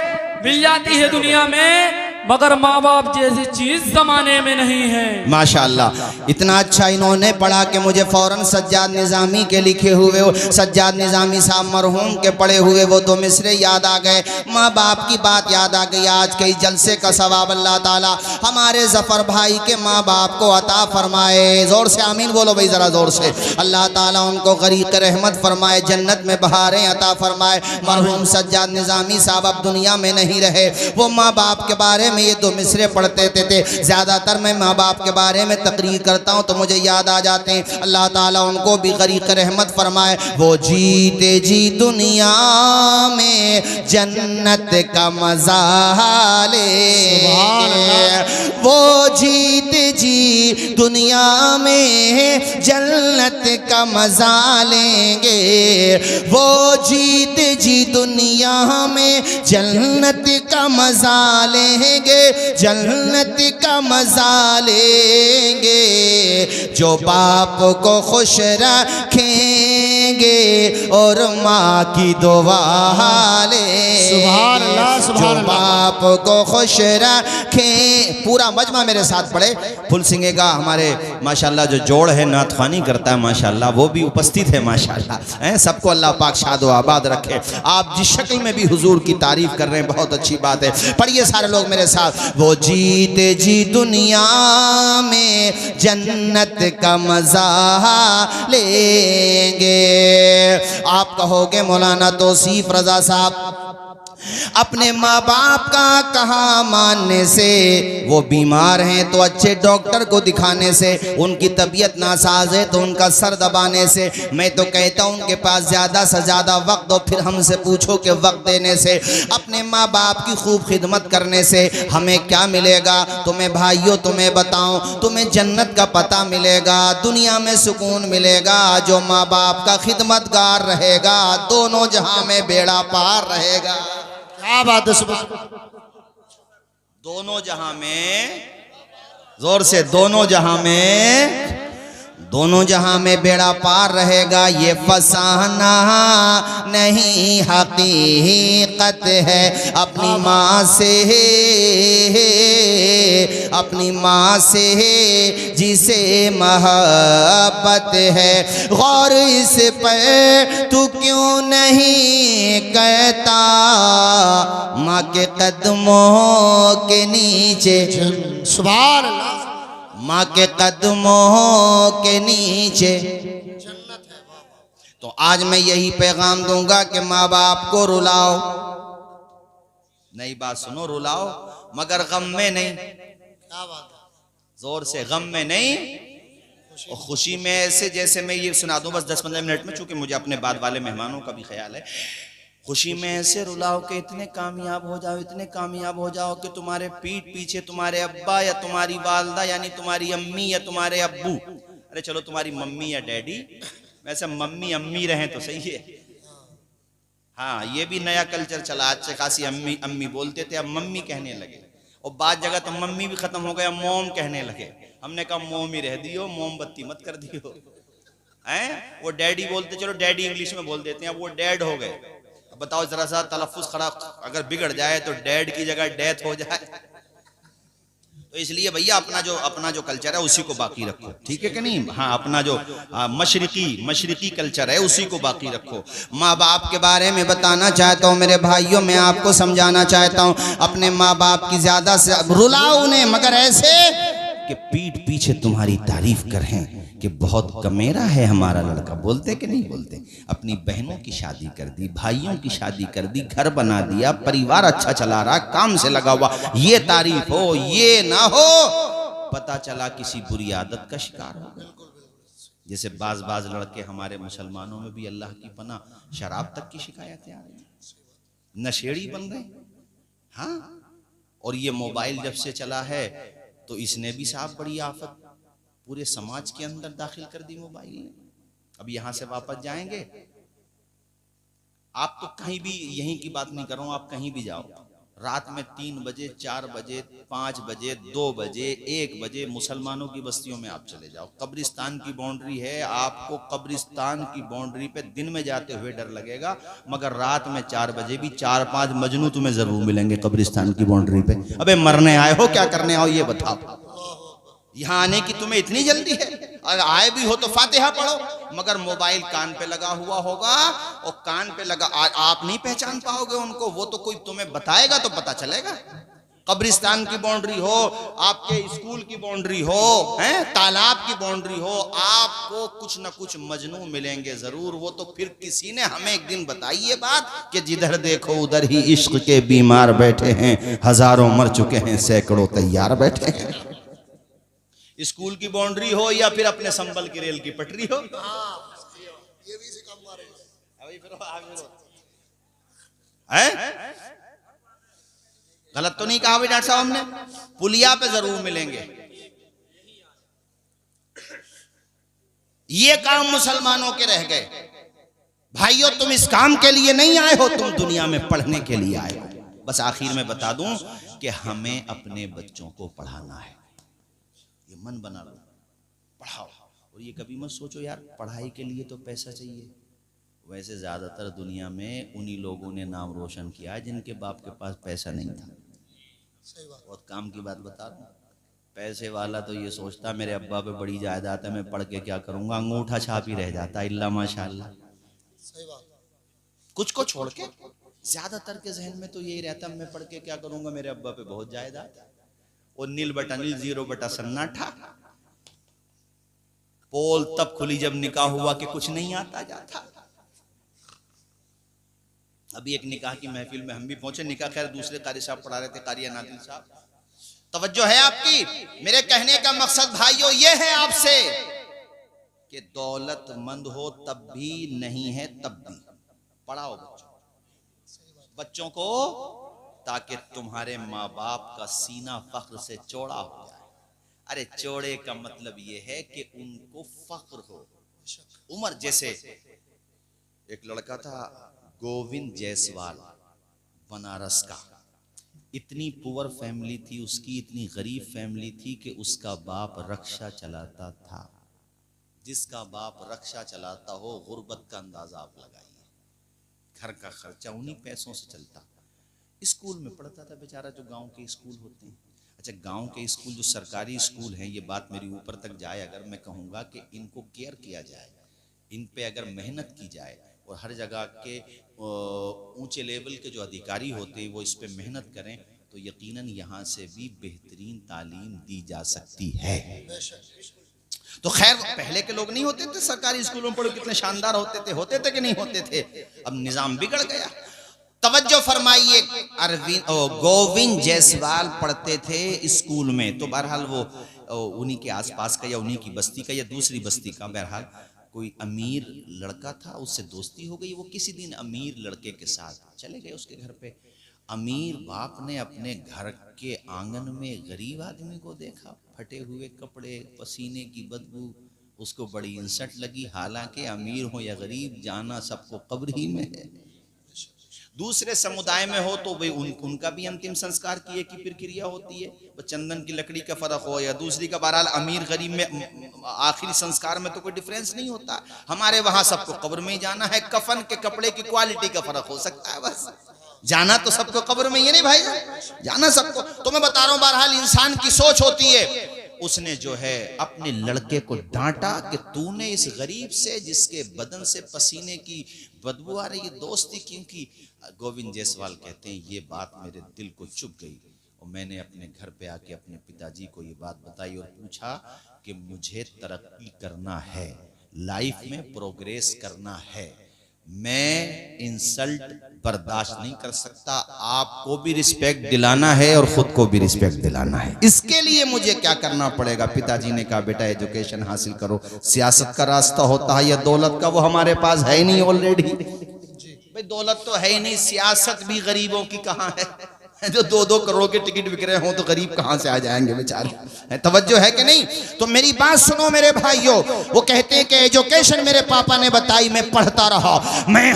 Speaker 4: मिल जाती है दुनिया में, मगर माँ बाप जैसी चीज जमाने में नहीं है।
Speaker 3: माशाअल्लाह, इतना अच्छा इन्होंने पढ़ा कि मुझे फौरन सज्जाद निज़ामी के लिखे हुए, सज्जाद निज़ामी साहब मरहूम के पढ़े हुए वो दो मिसरे याद आ गए, माँ बाप की बात याद आ गई। आज के जलसे का सवाब अल्लाह ताला हमारे जफ़र भाई के माँ बाप को अता फरमाए। ज़ोर से आमीन बोलो भाई, ज़रा ज़ोर से। अल्लाह ताला उनको गरीक़ रहमत फरमाए, जन्नत में बहारें अता फरमाए। मरहूम सज्जाद निज़ामी साहब अब दुनिया में नहीं रहे, वो माँ बाप के बारे में ये दो मिसरे पढ़ते थे। ज़्यादातर मैं माँ बाप के बारे में तकरीर करता हूँ तो मुझे याद आ जाते हैं। अल्लाह ताला उनको भी गरीक़ रहमत फरमाए। वो जीते जी दुनिया में जन्नत का मज़ा ले, वो जीते जी दुनिया में जन्नत का मजा लेंगे, वो जीत जी दुनिया में जन्नत का मजा लेंगे, जन्नत का मजा लेंगे। जो बाप को खुश रखेंगे और माँ की दुआ लेंगे,
Speaker 2: सुभान अल्लाह, सुभान अल्लाह।
Speaker 3: बाप को खुश रखें। पूरा मजमा मेरे साथ पढ़े। फुल सिंगे का हमारे माशाल्लाह जो जोड़ है नातखानी करता है माशाल्लाह, वो भी उपस्थित है माशाल्लाह। हैं, सबको अल्लाह पाक शाद व आबाद रखे। आप जिस शक्ल में भी हुजूर की तारीफ कर रहे हैं बहुत अच्छी बात है। पढ़िए सारे लोग मेरे साथ। वो जीते जी दुनिया में जन्नत का मजा लेंगे। आप कहोगे मौलाना तौसीफ रजा साहब, अपने माँ बाप का कहा मानने से, वो बीमार हैं तो अच्छे डॉक्टर को दिखाने से, उनकी तबीयत नासाज है तो उनका सर दबाने से। मैं तो कहता हूँ उनके पास ज़्यादा से ज़्यादा वक्त दो, फिर हमसे पूछो कि वक्त देने से, अपने माँ बाप की खूब खिदमत करने से हमें क्या मिलेगा? तुम्हें भाइयों तुम्हें बताऊँ, तुम्हें जन्नत का पता मिलेगा, दुनिया में सुकून मिलेगा। जो माँ बाप का खिदमतगार रहेगा दोनों जहां में बेड़ा पार रहेगा।
Speaker 2: क्या बात है, सुभान।
Speaker 1: दोनों जहां में, जोर से, दोनों जहां में,
Speaker 3: दोनों जहां में बेड़ा पार रहेगा। ये फसाना नहीं हकीकत है। अपनी माँ से, अपनी माँ से जिसे मोहब्बत है, गौर इस पर तू क्यों नहीं कहता? माँ के कदमों के नीचे,
Speaker 2: सुभान अल्लाह,
Speaker 3: माँ के कदमों के नीचे
Speaker 2: जन्नत है।
Speaker 3: तो आज मैं यही पैगाम दूंगा कि माँ बाप को रुलाओ,
Speaker 1: नई बात सुनो, रुलाओ मगर गम में नहीं।
Speaker 2: क्या बात है,
Speaker 1: जोर से, गम में नहीं और खुशी में। ऐसे जैसे मैं ये सुना दूं बस 10-15 मिनट में, चूंकि मुझे अपने बाद वाले मेहमानों का भी ख्याल है। खुशी में ऐसे रुलाओ कि इतने कामयाब हो जाओ, इतने कामयाब हो जाओ कि तुम्हारे पीठ पीछे तुम्हारे अब्बा या तुम्हारी वालदा यानी तुम्हारी अम्मी या तुम्हारे अब्बू, अरे चलो तुम्हारी मम्मी या डैडी, वैसे मम्मी अम्मी रहें तो सही है। हाँ, ये भी नया कल्चर चला। आज से खासी अम्मी अम्मी बोलते थे, अब मम्मी कहने लगे। और बाद जगह तो मम्मी भी खत्म हो गया, मोम कहने लगे। हमने कहा मोम ही रह दियो, मोमबत्ती मत कर दियो। हैं, वो डैडी बोलते, चलो डैडी इंग्लिश में बोल देते हैं, अब वो डैड हो गए। अब बताओ जरा सा तलफ्फुज़ खराब अगर बिगड़ जाए तो डैड की जगह डेथ हो जाए। तो इसलिए भैया अपना जो कल्चर है उसी को बाकी रखो, ठीक है कि नहीं? हाँ, अपना जो मशरिकी कल्चर है उसी को बाकी रखो।
Speaker 3: माँ बाप के बारे में बताना चाहता हूँ मेरे भाइयों, मैं आपको समझाना चाहता हूँ। अपने माँ बाप की ज्यादा से रुलाओ उन्हें, मगर ऐसे
Speaker 1: कि पीठ पीछे तुम्हारी तारीफ करें कि बहुत कमेरा है हमारा लड़का। बोलते कि नहीं बोलते? अपनी बहनों की शादी कर दी, भाइयों की शादी कर दी, घर बना दिया, परिवार अच्छा चला रहा, काम से लगा हुआ, ये तारीफ हो, ये ना हो पता चला किसी बुरी आदत का शिकार हो गया। जैसे बाज लड़के हमारे मुसलमानों में भी अल्लाह की पनाह शराब तक की शिकायतें आ रही, नशेड़ी बन गए। हाँ, और ये मोबाइल जब से चला है तो इसने भी साहब बड़ी आफत पूरे समाज के अंदर दाखिल कर दी मोबाइल ने। अब यहां से वापस जाएंगे, आप तो कहीं भी, यहीं की बात नहीं कर रहा हूं, आप कहीं भी जाओ, रात में 3 बजे 4 बजे 5 बजे 2 बजे 1 बजे मुसलमानों की बस्तियों में आप चले जाओ, कब्रिस्तान की बाउंड्री है, आपको कब्रिस्तान की बाउंड्री पे दिन में जाते हुए डर लगेगा, मगर रात में 4 बजे भी 4-5 मजनू तुम्हें जरूर मिलेंगे कब्रिस्तान की बाउंड्री पे। अबे मरने आए हो क्या करने आओ ये बताओ? यहाँ आने की तुम्हें इतनी जल्दी है? अगर आए भी हो तो फातिहा पढ़ो, मगर मोबाइल कान पे लगा हुआ होगा और कान पे लगा, आप नहीं पहचान पाओगे उनको, वो तो कोई तुम्हें बताएगा तो पता चलेगा। कब्रिस्तान की बाउंड्री हो, आपके स्कूल की बाउंड्री हो, हैं, तालाब की बाउंड्री हो, आपको कुछ न कुछ मजनू मिलेंगे जरूर। वो तो फिर किसी ने हमें एक दिन बताई ये बात कि जिधर देखो उधर ही इश्क के बीमार बैठे हैं, हजारों मर चुके हैं, सैकड़ों तैयार बैठे हैं। स्कूल की बाउंड्री हो या फिर अपने संबल की रेल की पटरी हो,
Speaker 2: ये भी
Speaker 1: गलत तो नहीं कहा भाई डॉक्टर साहब हमने? पुलिया पे जरूर मिलेंगे,
Speaker 3: ये काम मुसलमानों के रह गए। भाइयों, तुम इस काम के लिए नहीं आए हो, तुम दुनिया में पढ़ने के लिए आए हो। बस आखिर में बता दूं कि हमें अपने बच्चों को पढ़ाना है। ये मन बना लो, पढ़ाओ। और ये कभी मत सोचो यार पढ़ाई के लिए तो पैसा चाहिए। वैसे ज्यादातर दुनिया में उन्हीं लोगों ने नाम रोशन किया है जिनके बाप के पास पैसा नहीं था। बहुत काम की बात बता रहा हूँ। पैसे वाला तो ये सोचता मेरे अब्बा पे बड़ी जायदाद है, मैं पढ़ के क्या करूंगा, अंगूठा छाप ही रह जाता, इल्ला माशाल्लाह। कुछ को छोड़ के ज्यादातर के जहन में तो यही रहता, मैं पढ़ के क्या करूंगा, मेरे अब्बा पे बहुत जायदाद है। और नील बटा नील, जीरो बटा सन्नाटा। पोल तब खुली जब निकाह हुआ कि कुछ नहीं आता जाता। अभी एक निकाह की महफिल में हम भी पहुंचे, निकाह खैर दूसरे कारी साहब पढ़ा रहे थे, कारिया नादिल साहब। तवज्जो है आपकी? मेरे कहने का मकसद भाइयों ये है आपसे कि दौलतमंद हो तब भी नहीं है तब भी पढ़ाओ बच्चों को, ताकि तुम्हारे माँ बाप का सीना फख्र से चौड़ा हो जाए। अरे चौड़े का मतलब यह है कि उनको फख्र हो। उमर जैसे एक लड़का था गोविंद जायसवाल, बनारस का। इतनी पुअर फैमिली थी उसकी, इतनी गरीब फैमिली थी कि उसका बाप रक्षा चलाता था। जिसका बाप रक्षा चलाता हो, गुर्बत का अंदाजा आप लगाइए। घर का खर्चा उन्हीं पैसों से चलता। स्कूल में पढ़ता था बेचारा, जो गांव के स्कूल होते हैं। अच्छा, गांव के स्कूल जो सरकारी स्कूल हैं, ये बात मेरी ऊपर तक जाए अगर, मैं कहूँगा कि इनको केयर किया जाए, इन पे अगर मेहनत की जाए और हर जगह के ऊंचे लेवल के जो अधिकारी होते हैं वो इस पे मेहनत करें, तो यकीनन यहाँ से भी बेहतरीन तालीम दी जा सकती है। तो खैर, पहले के लोग नहीं होते थे सरकारी स्कूलों में पढ़ो, कितने शानदार होते थे कि नहीं होते थे? अब निजाम बिगड़ गया। तवज्जो फरमाइए, गोविंद जायसवाल पढ़ते थे स्कूल में, तो बहरहाल वो उन्हीं के आसपास का या उन्हीं की बस्ती का या दूसरी बस्ती का, बहरहाल कोई अमीर लड़का था, उससे दोस्ती हो गई। वो किसी दिन अमीर लड़के के साथ चले गए उसके घर पे। अमीर बाप ने अपने घर के आंगन में गरीब आदमी को देखा, फटे हुए कपड़े, पसीने की बदबू, उसको बड़ी इंसल्ट लगी। हालांकि अमीर हो या गरीब, जाना सबको कब्र ही में है। दूसरे समुदाय में हो तो भाई उनका भी अंतिम संस्कार की एक ही प्रक्रिया होती है। वो चंदन की लकड़ी का फर्क हो या दूसरी का, बहरहाल अमीर गरीब में आखिरी संस्कार में तो कोई डिफरेंस नहीं होता। हमारे वहां सबको कब्र में ही जाना है। कफन के कपड़े की क्वालिटी का फर्क हो सकता है, बस। जाना तो सबको कब्र में, ये नहीं भाई, जाना सबको। तो मैं बता रहा हूं, बहरहाल इंसान की सोच होती है। उसने जो है अपने लड़के को डांटा कि तूने इस गरीब से, जिसके बदन से पसीने की बदबू आ रही है, दोस्ती क्यों की? गोविंद जायसवाल कहते हैं ये बात मेरे दिल को चुभ गई और मैंने अपने घर पे आके अपने पिताजी को ये बात बताई और पूछा कि मुझे तरक्की करना है, लाइफ में प्रोग्रेस करना है, मैं इंसल्ट बर्दाश्त नहीं कर सकता। आपको भी रिस्पेक्ट दिलाना है और खुद को भी रिस्पेक्ट दिलाना है। इसके लिए मुझे क्या करना पड़ेगा? पिताजी ने कहा बेटा एजुकेशन हासिल करो। सियासत का रास्ता होता है या दौलत का, वो हमारे पास है ही नहीं ऑलरेडी। भाई दौलत तो है ही नहीं, सियासत भी गरीबों की कहाँ है? जो 2-2 करोड़ के टिकट बिक रहे हो तो गरीब कहां से आ जाएंगे बेचारे? तवज्जो है कि नहीं? तो मेरी बात सुनो मेरे भाइयों। वो कहते हैं कि एजुकेशन मेरे पापा ने बताई, मैं पढ़ता रहा।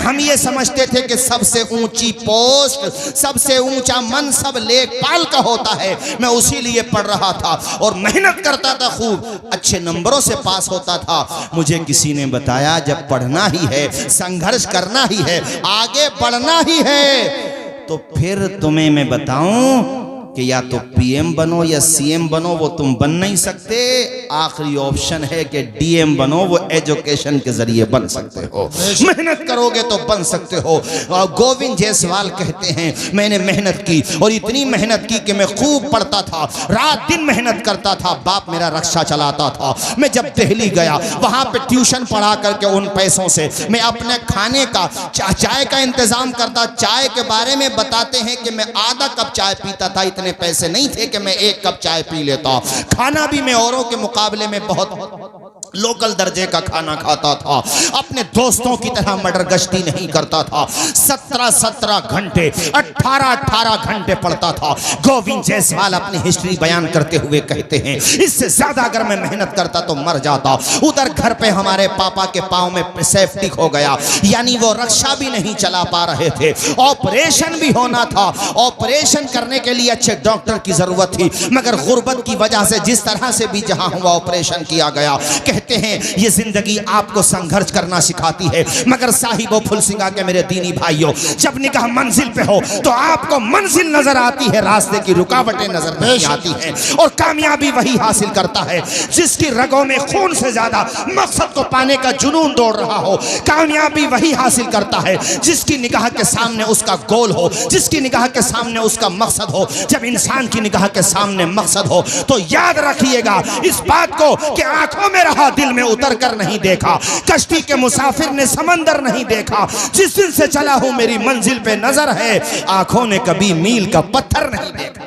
Speaker 3: हम ये समझते थे कि सबसे ऊंची पोस्ट, सबसे ऊंचा मनसब लेखपाल का होता है। मैं उसी लिए पढ़ रहा था और मेहनत करता था, खूब अच्छे नंबरों से पास होता था। मुझे किसी ने बताया जब पढ़ना ही है, संघर्ष करना ही है, आगे बढ़ना ही है, तो फिर तुम्हें मैं बताऊं कि या तो पीएम बनो या सीएम बनो, वो तुम बन नहीं सकते। आखिरी ऑप्शन है कि डीएम बनो, वो एजुकेशन के जरिए बन सकते हो। मेहनत करोगे तो बन सकते हो। गोविंद जायसवाल कहते हैं मैंने मेहनत की और इतनी मेहनत की कि मैं खूब पढ़ता था, रात दिन मेहनत करता था। बाप मेरा रक्षा चलाता था। मैं जब दिल्ली गया, वहां पे ट्यूशन पढ़ा करके उन पैसों से मैं अपने खाने का, चाय का इंतजाम करता। चाय के बारे में बताते हैं कि मैं आधा कप चाय पीता था, इतने पैसे नहीं थे कि मैं 1 कप चाय पी लेता। खाना भी मैं औरों के मुकाबले में बहुत लोकल दर्जे का खाना खाता था, अपने दोस्तों की तरह मर्डर गश्ती नहीं करता था, 17-17 घंटे 18-18 घंटे पढ़ता था। गोविंद जायसवाल अपनी हिस्ट्री बयान करते हुए कहते हैं, इससे ज्यादा अगर मैं मेहनत करता तो मर जाता। उधर घर पे हमारे पापा के पाँव में सेफ्टी हो गया, यानी वो रक्षा भी नहीं चला पा रहे थे, ऑपरेशन भी होना था, ऑपरेशन करने के लिए अच्छे डॉक्टर की जरूरत थी, मगर गुर्बत की वजह से जिस तरह से भी जहां हुआ ऑपरेशन किया गया। कहते हैं ये जिंदगी आपको संघर्ष करना सिखाती है, मगर साहिबो फुलसिंगा के मेरे दीनी भाइयों, जब निकाह मंजिल पे हो तो आपको मंजिल नजर आती है, रास्ते की रुकावटें नजर नहीं आती हैं। और कामयाबी वही हासिल करता है जिसकी रगों में खून से ज्यादा मकसद को पाने का जुनून दौड़ रहा हो। कामयाबी वही हासिल करता है जिसकी निगाह के सामने उसका गोल हो, जिसकी निगाह के सामने उसका मकसद हो। जब इंसान की निगाह के सामने मकसद हो तो याद रखिएगा इस बात को कि आंखों में रहा दिल में उतर कर नहीं देखा, कश्ती के मुसाफिर ने समंदर नहीं देखा, जिस दिन से चला हूं मेरी मंजिल पे नजर है, आंखों ने कभी मील का पत्थर नहीं देखा।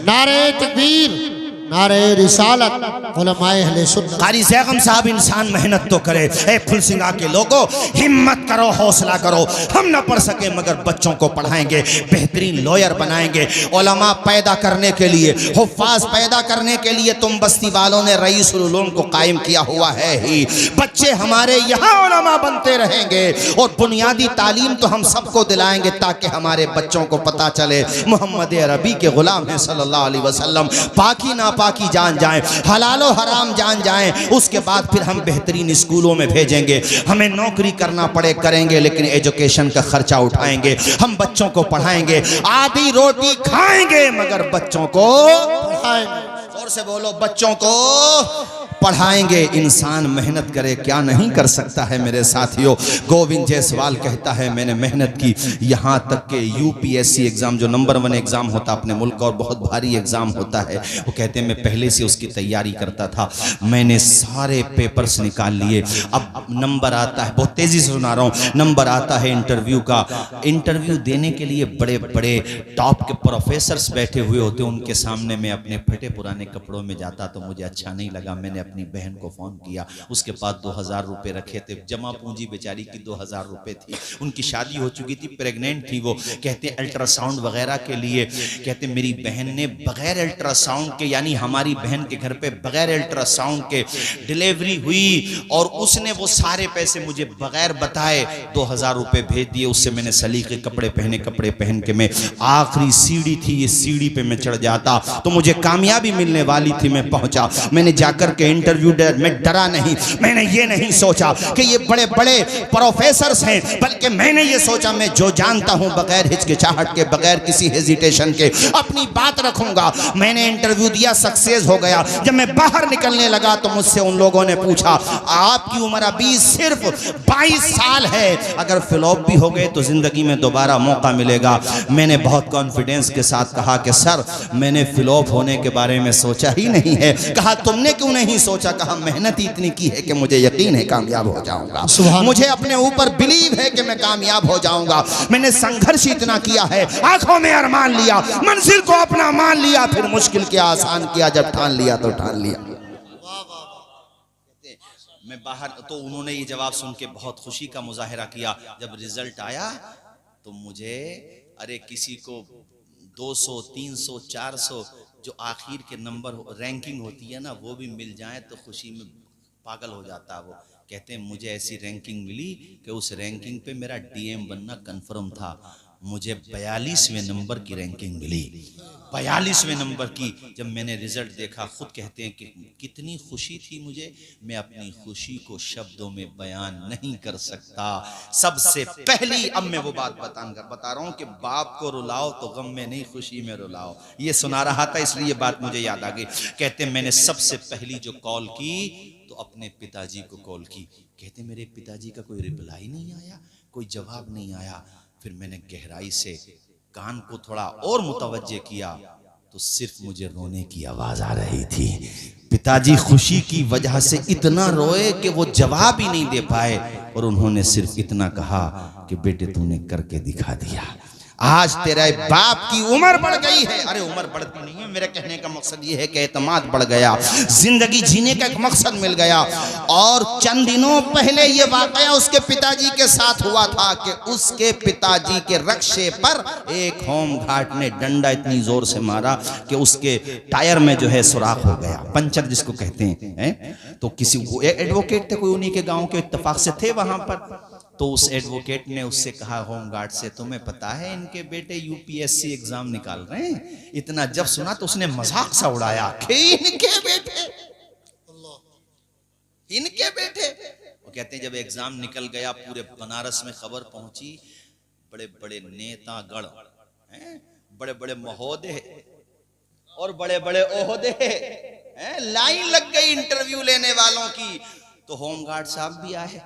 Speaker 2: नारे तकबीर, नारे रिसालत, उलमाए अहले सुन्नत।
Speaker 3: कारी ज़ैगम साहब इंसान मेहनत तो करे। ए फुलसिंगा के लोगों, हिम्मत करो, हौसला करो। हम ना पढ़ सके मगर बच्चों को पढ़ाएंगे, बेहतरीन लॉयर बनाएंगे। उलमा पैदा करने के लिए, हुफ्फाज पैदा करने के लिए तुम बस्ती वालों ने रईसुल उलूम को कायम किया हुआ है ही। बच्चे हमारे यहाँ उलमा बनते रहेंगे और बुनियादी तालीम तो हम सबको दिलाएंगे ताकि हमारे बच्चों को पता चले मोहम्मद अरबी के गुलाम हैं सल्लल्लाहु अलैहि वसल्लम। बाकी ना पाकी जान जाएं, हलालो हराम जान जाएं, उसके बाद फिर हम बेहतरीन स्कूलों में भेजेंगे। हमें नौकरी करना पड़े करेंगे, लेकिन एजुकेशन का खर्चा उठाएंगे, हम बच्चों को पढ़ाएंगे, आधी रोटी खाएंगे मगर बच्चों को पढ़ाएंगे। जोर से बोलो, बच्चों को पढ़ाएंगे। इंसान मेहनत करे क्या नहीं कर सकता है मेरे साथियों। गोविंद जायसवाल कहता है मैंने मेहनत की, यहाँ तक के यूपीएससी एग्जाम जो नंबर 1 एग्जाम होता अपने मुल्क का और बहुत भारी एग्जाम होता है, वो कहते हैं मैं पहले से उसकी तैयारी करता था। मैंने सारे पेपर्स निकाल लिए, अब नंबर आता है, बहुत तेजी से सुना रहा हूँ, नंबर आता है इंटरव्यू का। इंटरव्यू देने के लिए बड़े बड़े टॉप के प्रोफेसर्स बैठे हुए होते, उनके सामने मैं अपने फटे पुराने कपड़ों में जाता तो मुझे अच्छा नहीं लगा। मैंने अपनी बहन को फोन किया, उसके पास 2000 रुपए रखे थे, जमा पूंजी बेचारी की 2000 रुपए थी, उनकी शादी हो चुकी थी, प्रेग्नेंट थी वो। कहते अल्ट्रासाउंड वगैरह के लिए, कहते मेरी बहन ने बगैर अल्ट्रासाउंड के, यानी हमारी बहन के घर पे बगैर अल्ट्रासाउंड के डिलीवरी हुई और उसने वो सारे पैसे मुझे बगैर बताए 2000 रुपए भेज दिए। उससे मैंने सलीके कपड़े पहन के मैं आखिरी सीढ़ी थी, ये सीढ़ी पे मैं चढ़ जाता तो मुझे कामयाबी मिलने वाली थी। मैं पहुंचा, मैंने जाकर के इंटरव्यू में डरा नहीं, मैंने ये नहीं सोचा कि ये बड़े बड़े प्रोफेसर्स हैं, बल्कि मैंने ये सोचा मैं जो जानता हूं बगैर हिचकिचाहट के, बगैर किसी हेजिटेशन के अपनी बात रखूंगा। मैंने इंटरव्यू दिया, सक्सेस हो गया। जब मैं बाहर निकलने लगा तो मुझसे उन लोगों ने पूछा आपकी उम्र अभी सिर्फ 22 साल है, अगर फ्लॉप भी हो गए तो जिंदगी में दोबारा मौका मिलेगा। मैंने बहुत कॉन्फिडेंस के साथ कहा कि सर मैंने फ्लॉप होने के बारे में सोचा ही नहीं है। कहा तुमने क्यों नहीं सोचा? कहा मेहनत ही इतनी की है कि मुझे यकीन है कामयाब हो जाऊंगा, मुझे अपने ऊपर बिलीव है कि मैं कामयाब हो जाऊंगा। मैंने संघर्ष इतना किया है, आंखों में अरमान लिया, मंजिल को अपना मान लिया, फिर मुश्किल के आसान किया, जब ठान लिया तो ठान लिया। मैं बाहर तो उन्होंने ये जवाब सुन के बहुत खुशी का मुजाहिरा किया। जब रिजल्ट आया तो मुझे, अरे किसी को 200, 300, 400 जो आखिर के नंबर रैंकिंग होती है ना, वो भी मिल जाए तो खुशी में पागल हो जाता है वो। कहते हैं मुझे ऐसी रैंकिंग मिली कि उस रैंकिंग पे मेरा डीएम बनना कंफर्म था। मुझे 42वें नंबर की रैंकिंग मिली, 42वें नंबर की। जब मैंने रिजल्ट देखा, खुद कहते हैं कि कितनी खुशी थी मुझे, मैं अपनी खुशी को शब्दों में बयान नहीं कर सकता। सबसे पहली, अब मैं वो बात बता रहा हूँ कि बाप को रुलाओ तो गम में नहीं, खुशी में रुलाओ। ये सुना रहा था इसलिए बात मुझे याद आ गई। कहते हैं मैंने सबसे पहली जो कॉल की तो अपने पिताजी को कॉल की। कहते मेरे पिताजी का कोई रिप्लाई नहीं आया, कोई जवाब नहीं आया। फिर मैंने गहराई से कान को थोड़ा और मुतवज्जे किया तो सिर्फ मुझे रोने की आवाज आ रही थी। पिताजी खुशी की वजह से इतना रोए कि वो जवाब ही नहीं दे पाए और उन्होंने सिर्फ इतना कहा कि बेटे तूने करके दिखा दिया। आज तेरे बाप की उम्र बढ़ गई है। अरे उम्र बढ़ती नहीं है, मेरे कहने का मकसद ये है कि एतमाद बढ़ गया, जिंदगी जीने का एक मकसद मिल गया। और चंद दिनों पहले ये वाकया उसके पिताजी के साथ हुआ था कि उसके पिताजी के रक्शे पर एक होमगार्ड ने डंडा इतनी जोर से मारा कि उसके टायर में जो है सुराख हो गया, पंचर जिसको कहते हैं। तो किसी एडवोकेट थे, कोई उन्हीं के गांव के इत्तेफाक से थे वहां पर। तो उस एडवोकेट ने उससे कहा होमगार्ड से, तुम्हें पता है इनके बेटे यूपीएससी एग्जाम निकाल रहे हैं। इतना जब सुना तो उसने मजाक सा उड़ाया कि इनके बेटे, इनके बेटे। वो कहते हैं जब एग्जाम निकल गया, पूरे बनारस में खबर पहुंची, बड़े बड़े नेता गण, बड़े बड़े महोदय और बड़े बड़े ओहदे, लाइन लग गई इंटरव्यू लेने वालों की। तो होमगार्ड साहब भी आए,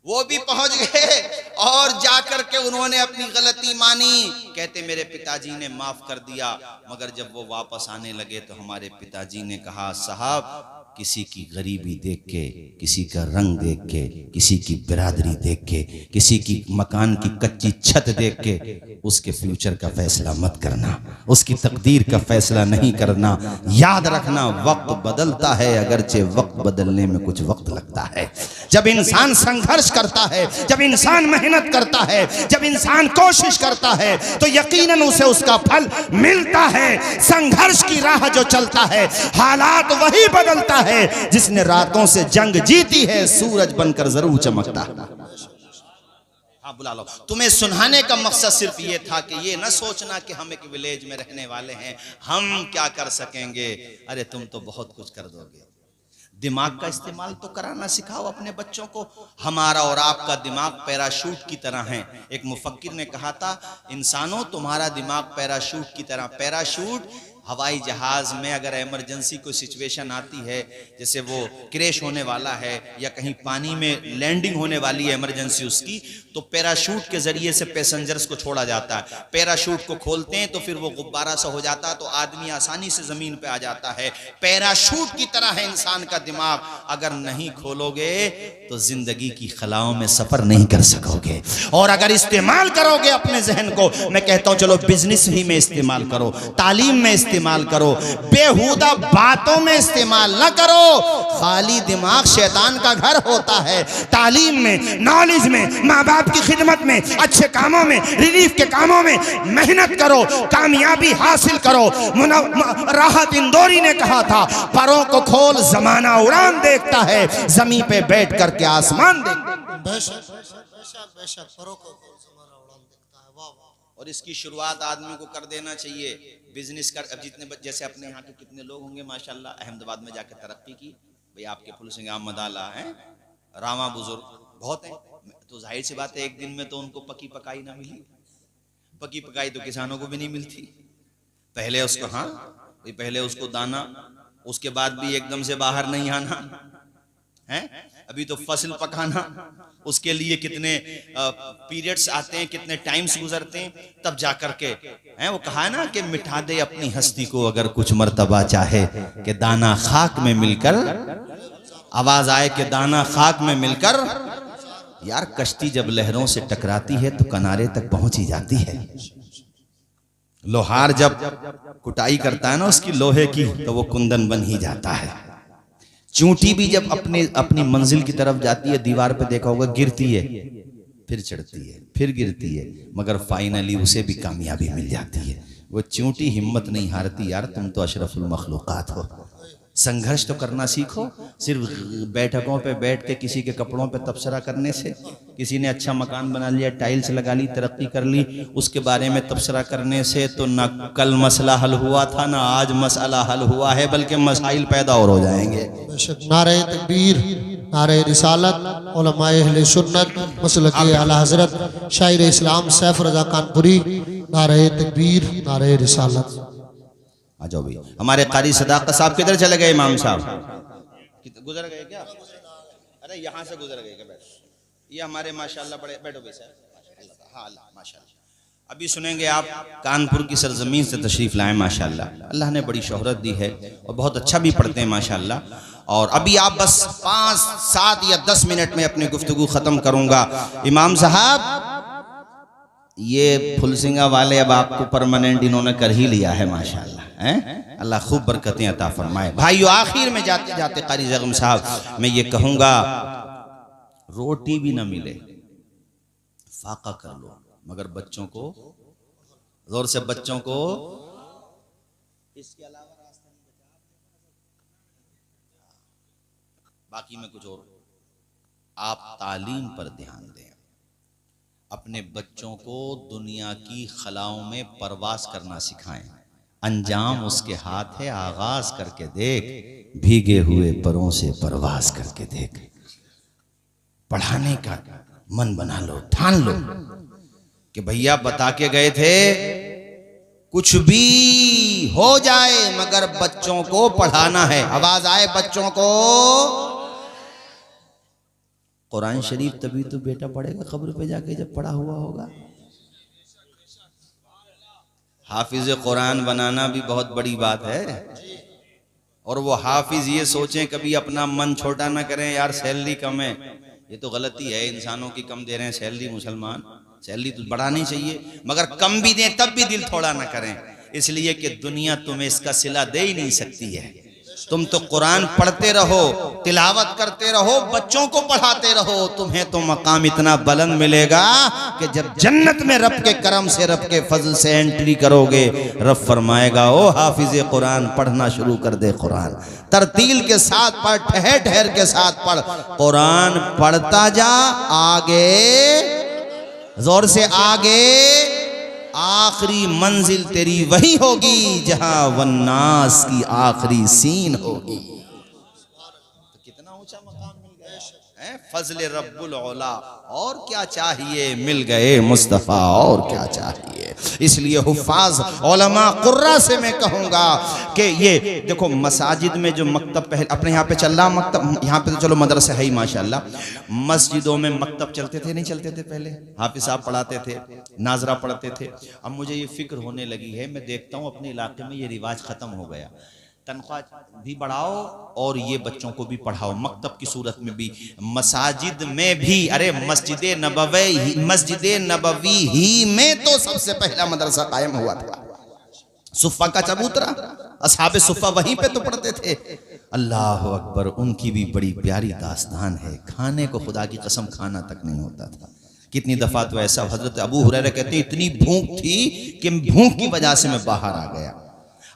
Speaker 3: वो भी पहुंच गए और जाकर के उन्होंने अपनी गलती मानी। कहते मेरे पिताजी ने माफ कर दिया, मगर जब वो वापस आने लगे तो हमारे पिताजी ने कहा, साहब किसी की गरीबी देख के, किसी का रंग देख के, किसी की बिरादरी देख के, किसी की मकान की कच्ची छत देख के उसके फ्यूचर का फैसला मत करना, उसकी तकदीर का फैसला नहीं करना। याद रखना वक्त बदलता है, अगरचे वक्त बदलने में कुछ वक्त लगता है। जब इंसान संघर्ष करता है, जब इंसान मेहनत करता है, जब इंसान कोशिश करता है तो यकीनन उसे उसका फल मिलता है। संघर्ष की राह जो चलता है, हालात वही बदलता है। जिसने रातों से जंग जीती है, सूरज बनकर जरूर चमकता है। हाँ बुला लो। तुम्हें सुनाने का मकसद सिर्फ ये था कि ये ना सोचना कि हम एक विलेज में रहने वाले हैं, हम क्या कर सकेंगे। अरे तुम तो बहुत कुछ कर दोगे। दिमाग का इस्तेमाल तो कराना सिखाओ अपने बच्चों को। हमारा और आपका दिमाग पैराशूट की तरह है। एक मुफक्किर ने कहा था, इंसानों तुम्हारा दिमाग पैराशूट की तरह। पैराशूट हवाई जहाज में अगर इमरजेंसी कोई सिचुएशन आती है, जैसे वो क्रैश होने वाला है या कहीं पानी में लैंडिंग होने वाली है इमरजेंसी उसकी, तो पैराशूट के जरिए से पैसेंजर्स को छोड़ा जाता है। पैराशूट को खोलते हैं तो फिर वो गुब्बारा सा हो जाता है, तो आदमी आसानी से जमीन पे आ जाता है। पैराशूट की तरह है इंसान का दिमाग। अगर नहीं खोलोगे तो जिंदगी की खलाओं में सफर नहीं कर सकोगे। और अगर इस्तेमाल करोगे अपने जहन को, मैं कहता हूं चलो बिजनेस ही में इस्तेमाल करो, तालीम में इस्तेमाल करो, बेहुदा बातों में इस्तेमाल ना करो। खाली दिमाग शैतान का घर होता है। तालीम में, नॉलेज में, माँ बाप की खिदमत में, अच्छे कामों में, रिलीफ के कामों में मेहनत करो, कामयाबी हासिल करो। राहत इंदौरी ने कहा था, परों को खोल जमाना उड़ान देखता है, जमीन पे बैठ करके आसमान देखता है।
Speaker 2: बेशक बेशक बेशक, परों को खोल जमाना उड़ान देखता है। वाह वाह।
Speaker 3: और इसकी शुरुआत आदमी को कर देना चाहिए। बिजनेस कर, अब जितने जैसे अपने यहाँ के कितने लोग होंगे माशाल्लाह, अहमदाबाद में जाके तरक्की की भाई, आपके फुल सिंह अहमद आला हैं, रामा बुजुर्ग बहुत हैं। तो जाहिर सी बात है एक दिन में तो उनको पकी पकाई ना मिली। पकी पकाई तो किसानों को भी नहीं मिलती। पहले उसको, हाँ भाई, पहले उसको दाना, उसके बाद भी एकदम से बाहर नहीं आना है। अभी तो फसल पकाना, उसके लिए कितने पीरियड्स आते हैं, कितने टाइम्स गुजरते हैं, तब जाकर के हैं। वो कहा ना कि मिटा दे अपनी हस्ती को अगर कुछ मर्तबा चाहे, कि दाना खाक में मिलकर, आवाज आए कि दाना खाक में मिलकर। यार कश्ती जब लहरों से टकराती है तो किनारे तक पहुंच ही जाती है। लोहार जब कुटाई करता है ना उसकी लोहे की, तो वो कुंदन बन ही जाता है। चूंटी भी जब अपनी मंजिल की तरफ जाती है, दीवार पे देखा होगा, गिरती है, फिर चढ़ती है, फिर गिरती है, मगर फाइनली उसे भी कामयाबी मिल जाती है। वो चूंटी हिम्मत नहीं हारती। यार तुम तो अशरफुल मखलूकात हो। संघर्ष तो करना सीखो। सिर्फ बैठकों पे बैठ के किसी के कपड़ों पे तबसरा करने से, किसी ने अच्छा मकान बना लिया, टाइल्स लगा ली, तरक्की कर ली, उसके बारे में तबसरा करने से तो ना कल मसला हल हुआ था, ना आज मसला हल हुआ है, बल्कि मसाइल पैदा और हो जाएंगे।
Speaker 2: नारे तकबीर, नारे रिसालत, उलमाए अहले सुन्नत, मसलक आला हजरत शायर इस्लाम सैफ रजा कानपुरी, नारे तकबीर, नारे रिसालत।
Speaker 3: आ जाओ भाई। हमारे कारी सदाकत साहब किधर चले गए? इमाम साहब गुजर गए क्या? अरे यहाँ से गुजर गए क्या? बैठ, ये हमारे माशाल्लाह बड़े, बैठो भाई साहब। हाँ माशाल्लाह। अभी सुनेंगे आप कानपुर की सरजमीन से तशरीफ लाए माशाल्लाह। अल्लाह ने बड़ी शोहरत दी है और बहुत अच्छा भी पढ़ते हैं माशाल्लाह। और अभी आप बस 5, 7 या 10 मिनट में अपनी गुफ्तगू खत्म करूंगा। इमाम साहब
Speaker 1: ये फुलसिंगा वाले अब आपको परमानेंट इन्होंने कर ही लिया है माशाल्लाह, हैं? अल्लाह खूब बरकतें अता फरमाए। भाइयों, आखिर में जाते जाते कारी जगम साहब मैं ये कहूँगा, रोटी भी ना मिले फाका कर लो, मगर बच्चों को जोर से, बच्चों को इसके अलावा रास्ता नहीं बचा। बाकी में कुछ और, आप तालीम पर ध्यान दें, अपने बच्चों को दुनिया की खलाओं में परवास करना सिखाएं। अंजाम उसके हाथ है, आगाज करके देख, भीगे हुए परों से परवास करके देख। पढ़ाने का मन बना लो, ठान लो कि भैया बता के गए थे कुछ भी हो जाए मगर बच्चों को पढ़ाना है। आवाज आए बच्चों को। कुरान शरीफ तभी तो बेटा पढ़ेगा कब्र पे जाके जब पढ़ा हुआ होगा। हाफिज कुरान बनाना भी बहुत बड़ी बात है, और वो हाफिज ये सोचें कभी अपना मन छोटा ना करें, यार सैलरी कम है, ये तो गलती है, इंसानों की कम दे रहे हैं सैलरी, मुसलमान सैलरी तो बढ़ानी चाहिए, मगर कम भी दें तब भी दिल थोड़ा ना करें, इसलिए कि दुनिया तुम्हें इसका सिला दे ही नहीं सकती है। तुम तो कुरान पढ़ते रहो, तिलावत करते रहो, बच्चों को पढ़ाते रहो, तुम्हें तो मकाम इतना बुलंद मिलेगा कि जब जन्नत में रब के करम से, रब के फजल से एंट्री करोगे, रब फरमाएगा ओ हाफिज कुरान पढ़ना शुरू कर दे। कुरान तरतील के साथ पढ़, ठहर ठहर के साथ पढ़, कुरान पढ़ता जा, आगे जोर से आगे, आखिरी मंजिल तेरी वही होगी जहां वन्नास की आखिरी सीन होगी। तो कितना ऊंचा मकाम मिल गया है, फजल रब्बुल औला, और क्या चाहिए, मिल गए मुस्तफा, और क्या चाहिए। इसलिए हुफ्फाज उलमा कुर्रा से मैं कहूंगा कि ये देखो मसाजिद में जो मकतब पहले अपने यहाँ पे चल रहा, मकतब यहाँ पे तो चलो मदरसा है ही माशाल्लाह, मस्जिदों में मकतब चलते थे नहीं चलते थे? पहले हाफिज साहब पढ़ाते थे, नाजरा पढ़ते थे। अब मुझे ये फिक्र होने लगी है, मैं देखता हूँ अपने इलाके में ये रिवाज खत्म हो गया, तनख्वाह भी बढ़ाओ और ये बच्चों को भी पढ़ाओ, मकतब की सूरत में भी, मसाजिद में भी। अरे मस्जिद नबवी ही में तो सबसे पहला मदरसा कायम हुआ था, सुफ़ा का चबूतरा, असहाबे सुफ़ा वहीं पे तो पढ़ते थे। अल्लाह अकबर, उनकी भी बड़ी प्यारी दास्तान है, खाने को खुदा की कसम खाना तक नहीं होता था। कितनी दफा तो ऐसा, हजरत अबू हुरैरा कहते हैं इतनी भूख थी कि भूख की वजह से मैं बाहर आ गया।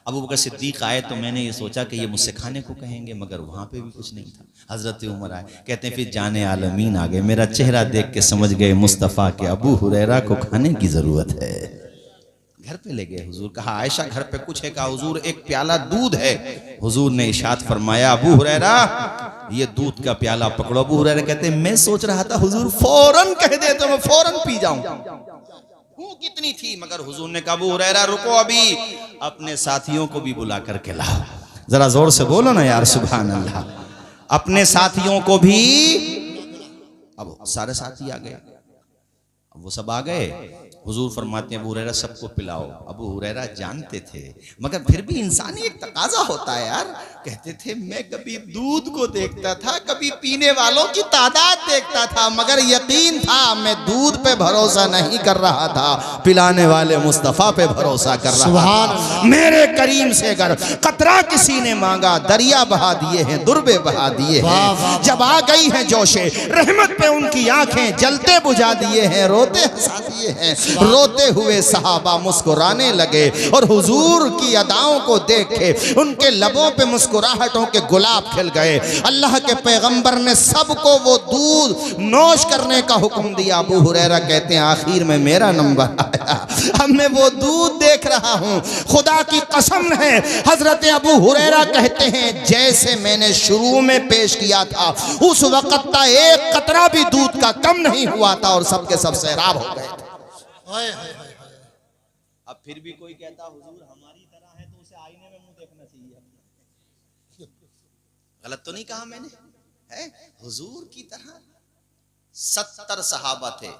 Speaker 1: अबू बकर सिद्दीक आए तो मैंने ये सोचा कि ये मुझसे खाने को कहेंगे, मगर वहाँ पे भी कुछ नहीं था। हजरत उमर आए, कहते हैं फिर जाने आलमीन आ गए, मेरा चेहरा देख के समझ गए मुस्तफ़ा के अबू हुरैरा को खाने की ज़रूरत है। घर पे ले गए हुजूर, कहा आयशा घर पे कुछ है? कहा हुजूर एक प्याला दूध है। हुजूर ने इरशाद फरमाया अबू हुरैरा ये दूध का प्याला पकड़ो। अबू हुरैरा कहते हैं मैं सोच रहा था हुजूर फौरन कह दे तो मैं फौरन पी जाऊं, भूख कितनी थी, मगर हुजूर ने कहा अबू हुरैरा रुको, अभी अपने साथियों को भी बुला करके लाओ। जरा जोर से बोलो ना यार सुभान अल्लाह। अपने साथियों को भी, अब सारे साथी आ गए, अब वो सब आ गए। हुजूर फरमाते हैं अबू हुरैरा सबको पिलाओ। अबू हुरैरा जानते थे, मगर फिर भी इंसानी एक तकाजा होता है यार। कहते थे मैं कभी दूध को देखता था, कभी पीने वालों की तादाद देखता था, मगर यकीन था मैं दूध पे भरोसा नहीं कर रहा था, पिलाने वाले मुस्तफ़ा पे भरोसा कर रहा था। मेरे करीम से अगर कतरा किसी ने मांगा, दरिया बहा दिए हैं, दुर्बे बहा दिए हैं। जब आ गई हैं जोशे रहमत पे उनकी आंखें जलते बुझा दिए हैं, रोते हंसा दिए हैं। रोते हुए सहाबा मुस्कुराने लगे और हुजूर की अदाओं को देख के उनके लबों पे मुस्कुराहटों के गुलाब खिल गए। अल्लाह के पैगंबर ने सबको वो दूध नोश करने का हुक्म दिया। अबू हुरैरा कहते हैं आखिर में मेरा नंबर आया, अब मैं वो दूध देख रहा हूँ, खुदा की कसम है। हजरत अबू हुरैरा कहते हैं जैसे मैंने शुरू में पेश किया था उस वक्त का एक कतरा भी दूध का कम नहीं हुआ था और सबके सब सैराब हो गए थे। अब फिर भी कोई कहता हुजूर हमारी तरह है तो उसे आईने में मुंह देखना चाहिए। गलत तो नहीं कहा मैंने? है हुजूर की तरह 70 सहाबा थे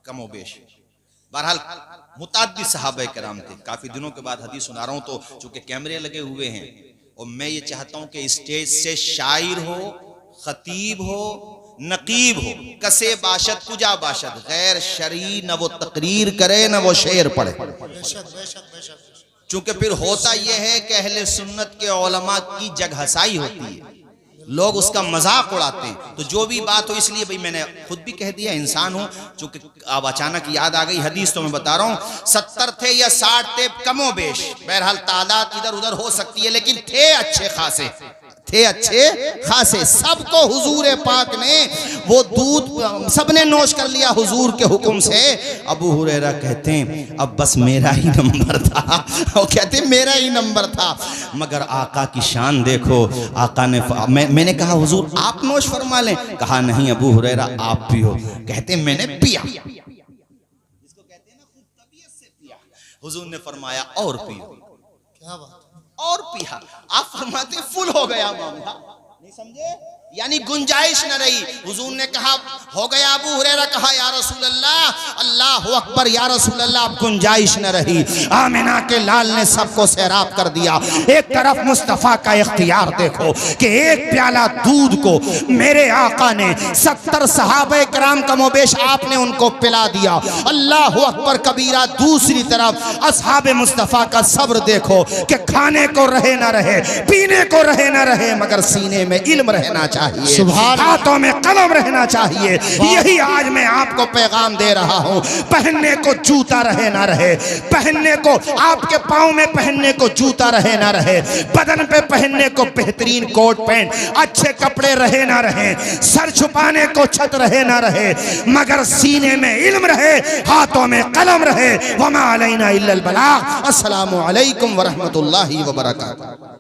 Speaker 1: कमोबेश, बहरहाल मुताद्दिद सहाबा किराम थे। काफी दिनों के बाद हदीस सुना रहा हूं, तो चूंकि कैमरे लगे हुए हैं और मैं ये चाहता हूं कि स्टेज से शायर हो, खतीब हो,
Speaker 3: नकीब हो, कसे बाशद कुजा बाशद, गैर शरी न वो तकरीर करे न वो शेर पढ़े। चूंकि फिर होता यह है कि अहले सुन्नत के उलमा की जगहसाई होती है, लोग उसका मजाक उड़ाते हैं। तो जो भी बात हो, इसलिए भाई मैंने खुद भी कह दिया, इंसान हूं, चूंकि अब अचानक याद आ गई हदीस, तो मैं बता रहा हूं 70 थे या 60 थे, कमो बेश, बहरहाल तादाद इधर उधर हो सकती है, लेकिन थे अच्छे खासे, थे अच्छे खासे। सबको हुजूर पाक ने वो दूध सबने नोश कर लिया हुजूर के हुक्म से। अबू हुरैरा कहते हैं अब बस मेरा ही नंबर था, वो कहते हैं मेरा ही नंबर था, मगर आका की शान देखो। आका ने मैंने कहा हुजूर आप नोश फरमा लें, कहा नहीं अबू हुरैरा आप पियो। कहते मैंने पिया, जिसको कहते हैं ना खूब तबीयत से पिया। हुजूर ने फरमाया और पियो,
Speaker 2: क्या बात,
Speaker 3: और पिया। आप फरमाते फुल हो गया मामला, नहीं समझे, यानी गुंजाइश न रही। हुजूर ने कहा हो गया, अबू हुरैरा कहा या रसूल अल्लाह, अल्लाह अकबर या रसूल अल्लाह, अब गुंजाइश न रही। आमिना के लाल ने सबको सैराब कर दिया। एक तरफ मुस्तफ़ा का इख्तियार देखो कि एक प्याला दूध को मेरे आका ने 70 सहाबे कराम कमोबेश आपने उनको पिला दिया, अल्लाह अकबर कबीरा। दूसरी तरफ असहाबे मुस्तफ़ा का सब्र देखो कि खाने को रहे ना रहे, पीने को रहे ना रहे, मगर सीने में इल्म रहना चाहिए, हाथों में कलम रहना चाहिए। यही आज मैं आपको पैगाम दे रहा हूं। पहनने को जूता रहे ना रहे, पहनने को आपके पांव में पहनने को जूता रहे ना रहे, बदन पे पहनने को बेहतरीन कोट पैंट अच्छे कपड़े रहे ना रहे, सर छुपाने को छत रहे ना रहे, मगर सीने में इल्म रहे, हाथों में कलम रहे। वमा अलैना इल्लल बलाग। अस्सलामु अलैकुम व रहमतुल्लाहि व बरकातुहू।